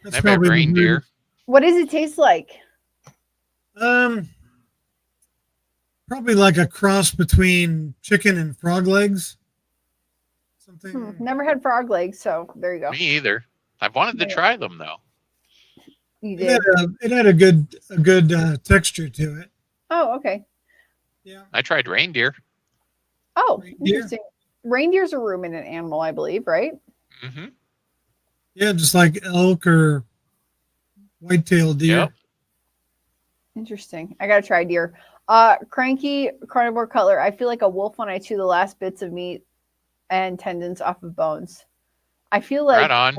That's I've had probably the reindeer. What does it taste like? weirdest. Probably like a cross between chicken and frog legs. Something. Never had frog legs, so there you go. Me either. I've wanted to try them though. You It had did. a good texture to it. Oh, okay. Yeah. I tried reindeer. Oh, Reindeer? interesting. Reindeer's a ruminant animal, I believe, right? Mm-hmm. Yeah, just like elk or white-tailed deer. Yep. Interesting. I gotta try deer. Cranky carnivore cutler. I feel like a wolf when I chew the last bits of meat and tendons off of bones. I feel like Right on.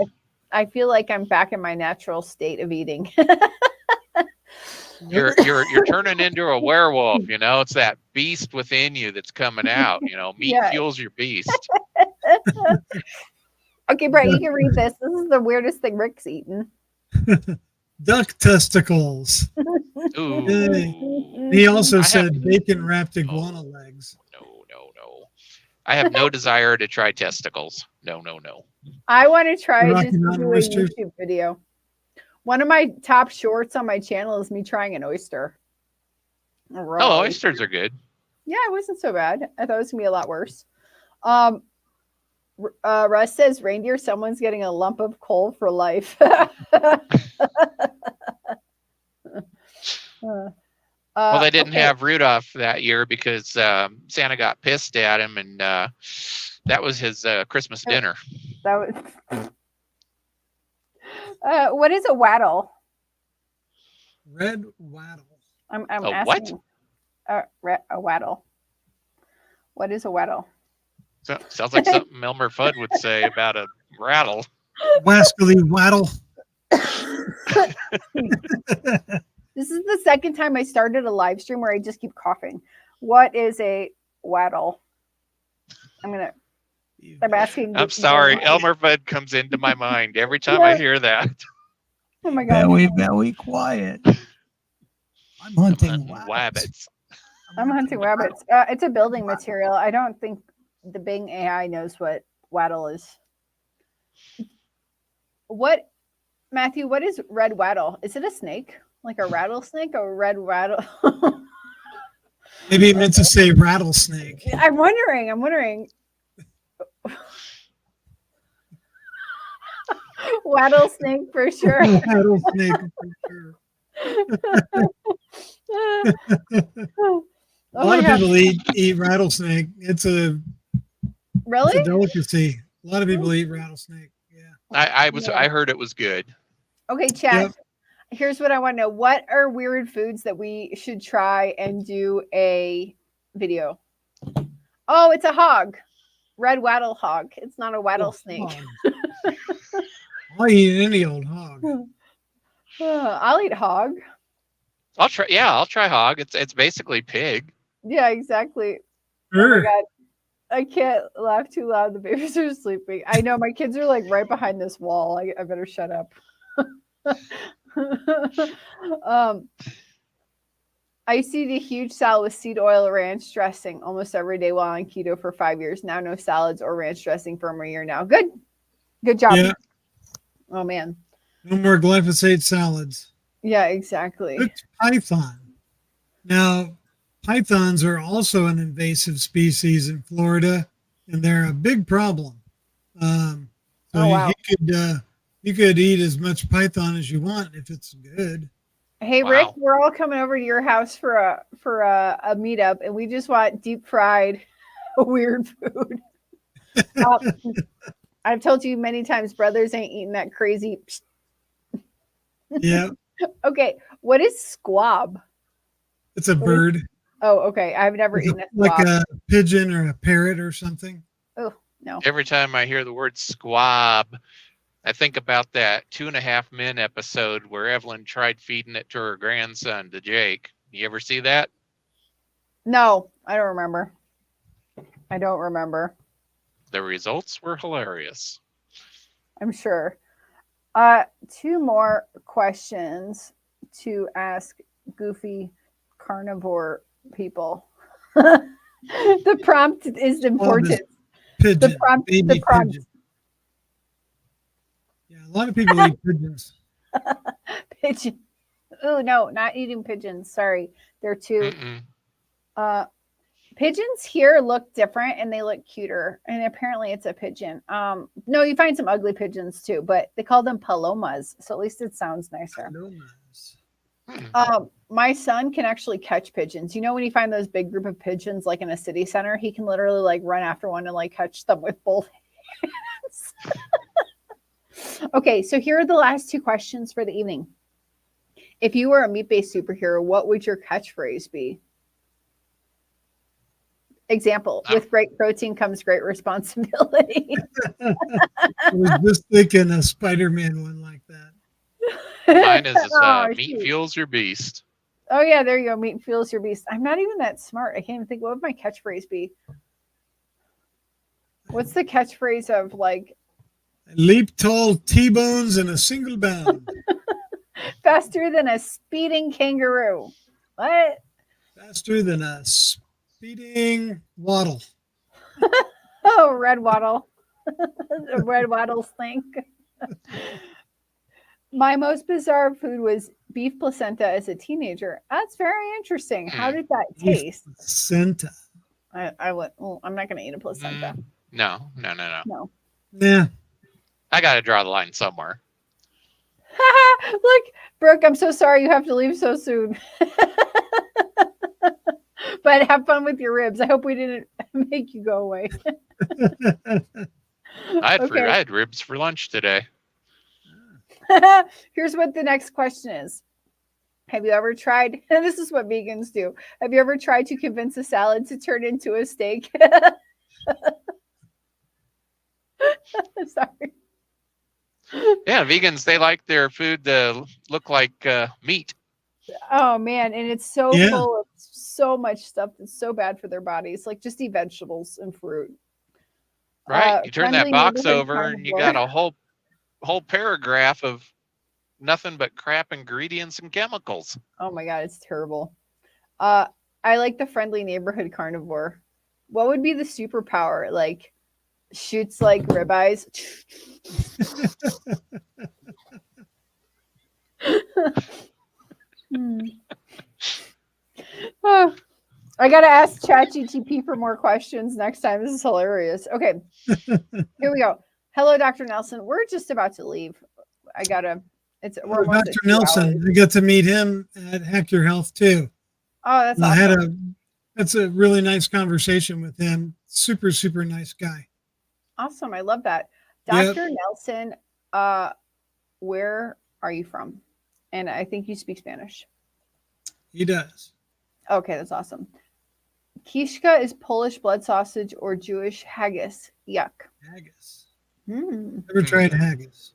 I feel like I'm back in my natural state of eating. You're turning into a werewolf, you know. It's that beast within you that's coming out. You know, meat Yeah. fuels your beast. Okay, Brett, you can read this. This is the weirdest thing Rick's eaten. Duck testicles. Ooh. He also I said have- bacon wrapped iguana legs. No. I have no desire to try testicles. No. I want to try Rocky just to Mountain do a oysters? YouTube video. One of my top shorts on my channel is me trying an oyster. Oh, oysters are good. Yeah, it wasn't so bad. I thought it was gonna be a lot worse. Russ says reindeer. Someone's getting a lump of coal for life. Well, they didn't okay. have Rudolph that year because Santa got pissed at him, and that was his Christmas dinner. That was. What is a waddle? Red waddle. I'm A asking. what? A waddle. What is a waddle? So, sounds like something Elmer Fudd would say about a rattle. Wascally waddle. This is the second time I started a live stream where I just keep coughing. What is a waddle? I'm asking. I'm sorry, Elmer Fudd comes into my mind every time I hear that. Oh my god. Very quiet. I'm hunting Wabbits. I'm hunting rabbits. It's a building material. I don't think the Bing AI knows what waddle is. What, Matthew? What is red waddle? Is it a snake, like a rattlesnake, or red waddle? Maybe it meant to say rattlesnake. I'm wondering. Waddle snake for sure. Rattlesnake for sure. A lot of people eat rattlesnake. It's a Really? delicacy. A lot of people eat rattlesnake. Yeah. I heard it was good. Okay, chat. Yep. Here's what I want to know. What are weird foods that we should try and do a video? Oh, it's a hog. Red waddle hog. It's not a waddle snake. Hog. I'll eat any old hog. I'll eat hog. I'll try hog. It's basically pig. Yeah, exactly. Oh Sure. my god. I can't laugh too loud. The babies are sleeping. I know my kids are like right behind this wall. I better shut up. I used to eat a huge salad with seed oil ranch dressing almost every day while on keto for 5 years. Now no salads or ranch dressing for a year now. Good job. Yeah. Oh man. No more glyphosate salads. Yeah, exactly. It's python. Now, pythons are also an invasive species in Florida, and they're a big problem. So wow. you could eat as much python as you want if it's good. Hey Wow. Rick, we're all coming over to your house for a meetup, and we just want deep fried weird food. I've told you many times, brothers ain't eating that crazy. Yeah, Okay, what is squab? it's a bird. Oh, okay. I've never It's eaten a squab. like a pigeon or a parrot or something. Oh no. Every time I hear the word squab, I think about that 2.5 Men episode where Evelyn tried feeding it to her grandson, to Jake. You ever see that? No, I don't remember. The results were hilarious. I'm sure. 2 more questions to ask goofy carnivore people. The prompt is important. Pigeon. The prompt. Baby The prompt. pigeon. Yeah, a lot of people eat pigeons. Pigeon. Oh no, not eating pigeons. Sorry, they're too. Pigeons here look different and they look cuter, and apparently it's a pigeon. No, you find some ugly pigeons too, but they call them palomas, so at least it sounds nicer. My son can actually catch pigeons. You know, when you find those big group of pigeons like in a city center, he can literally like run after one and like catch them with both hands. Okay, so here are the last two questions for the evening. If you were a meat-based superhero, what would your catchphrase be? Example, with great protein comes great responsibility. I was just thinking a Spider-Man one like that. Mine is meat shoot. fuels your beast. Oh yeah, there you go. Meat fuels your beast. I'm not even that smart. I can't even think. What would my catchphrase be? What's the catchphrase of like leap tall T-bones in a single bound? faster than a speeding kangaroo? What? Faster than a speeding waddle. Oh, red waddle. A red waddle stink. My most bizarre food was beef placenta as a teenager. That's very interesting. How did that taste? Beef placenta. I would. Well, I'm not going to eat a placenta. No. Yeah. I got to draw the line somewhere. Look, Brooke, I'm so sorry you have to leave so soon. But have fun with your ribs. I hope we didn't make you go away. I had ribs for lunch today. Here's what the next question is. Have you ever tried, and this is what vegans do, have you ever tried to convince a salad to turn into a steak? Sorry. Yeah, vegans, they like their food to look like meat. Oh man, and it's so full of so much stuff that's so bad for their bodies. Like just eat vegetables and fruit. Right. You turn that box over and you got a whole paragraph of nothing but crap ingredients and chemicals. Oh my god, it's terrible. I like the friendly neighborhood carnivore. What would be the superpower? Like shoots like ribeyes. Oh, I gotta ask ChatGTP for more questions next time. This is hilarious. Okay, here we go. Hello, Dr. Nelson. We're just about to leave. We're almost Dr. at 2 Nelson. hours. I got to meet him at Hack Your Health too. Oh, that's And awesome. That's a really nice conversation with him. Super, super nice guy. Awesome. I love that. Dr. Nelson, where are you from? And I think you speak Spanish. He does. Okay, that's awesome. Kishka is Polish blood sausage or Jewish haggis. Yuck. Haggis. Never tried haggis.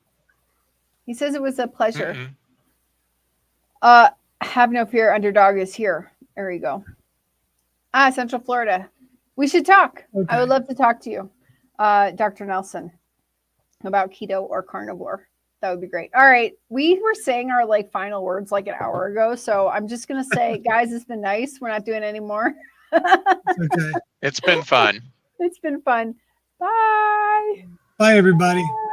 He says it was a pleasure. Have no fear, underdog is here. There you go. Central Florida. We should talk. Okay. I would love to talk to you, Dr. Nelson, about keto or carnivore. That would be great. All right. We were saying our like final words like an hour ago. So I'm just going to say, guys, it's been nice. We're not doing any more. Okay. It's been fun. It's been fun. Bye. Bye, everybody. Bye.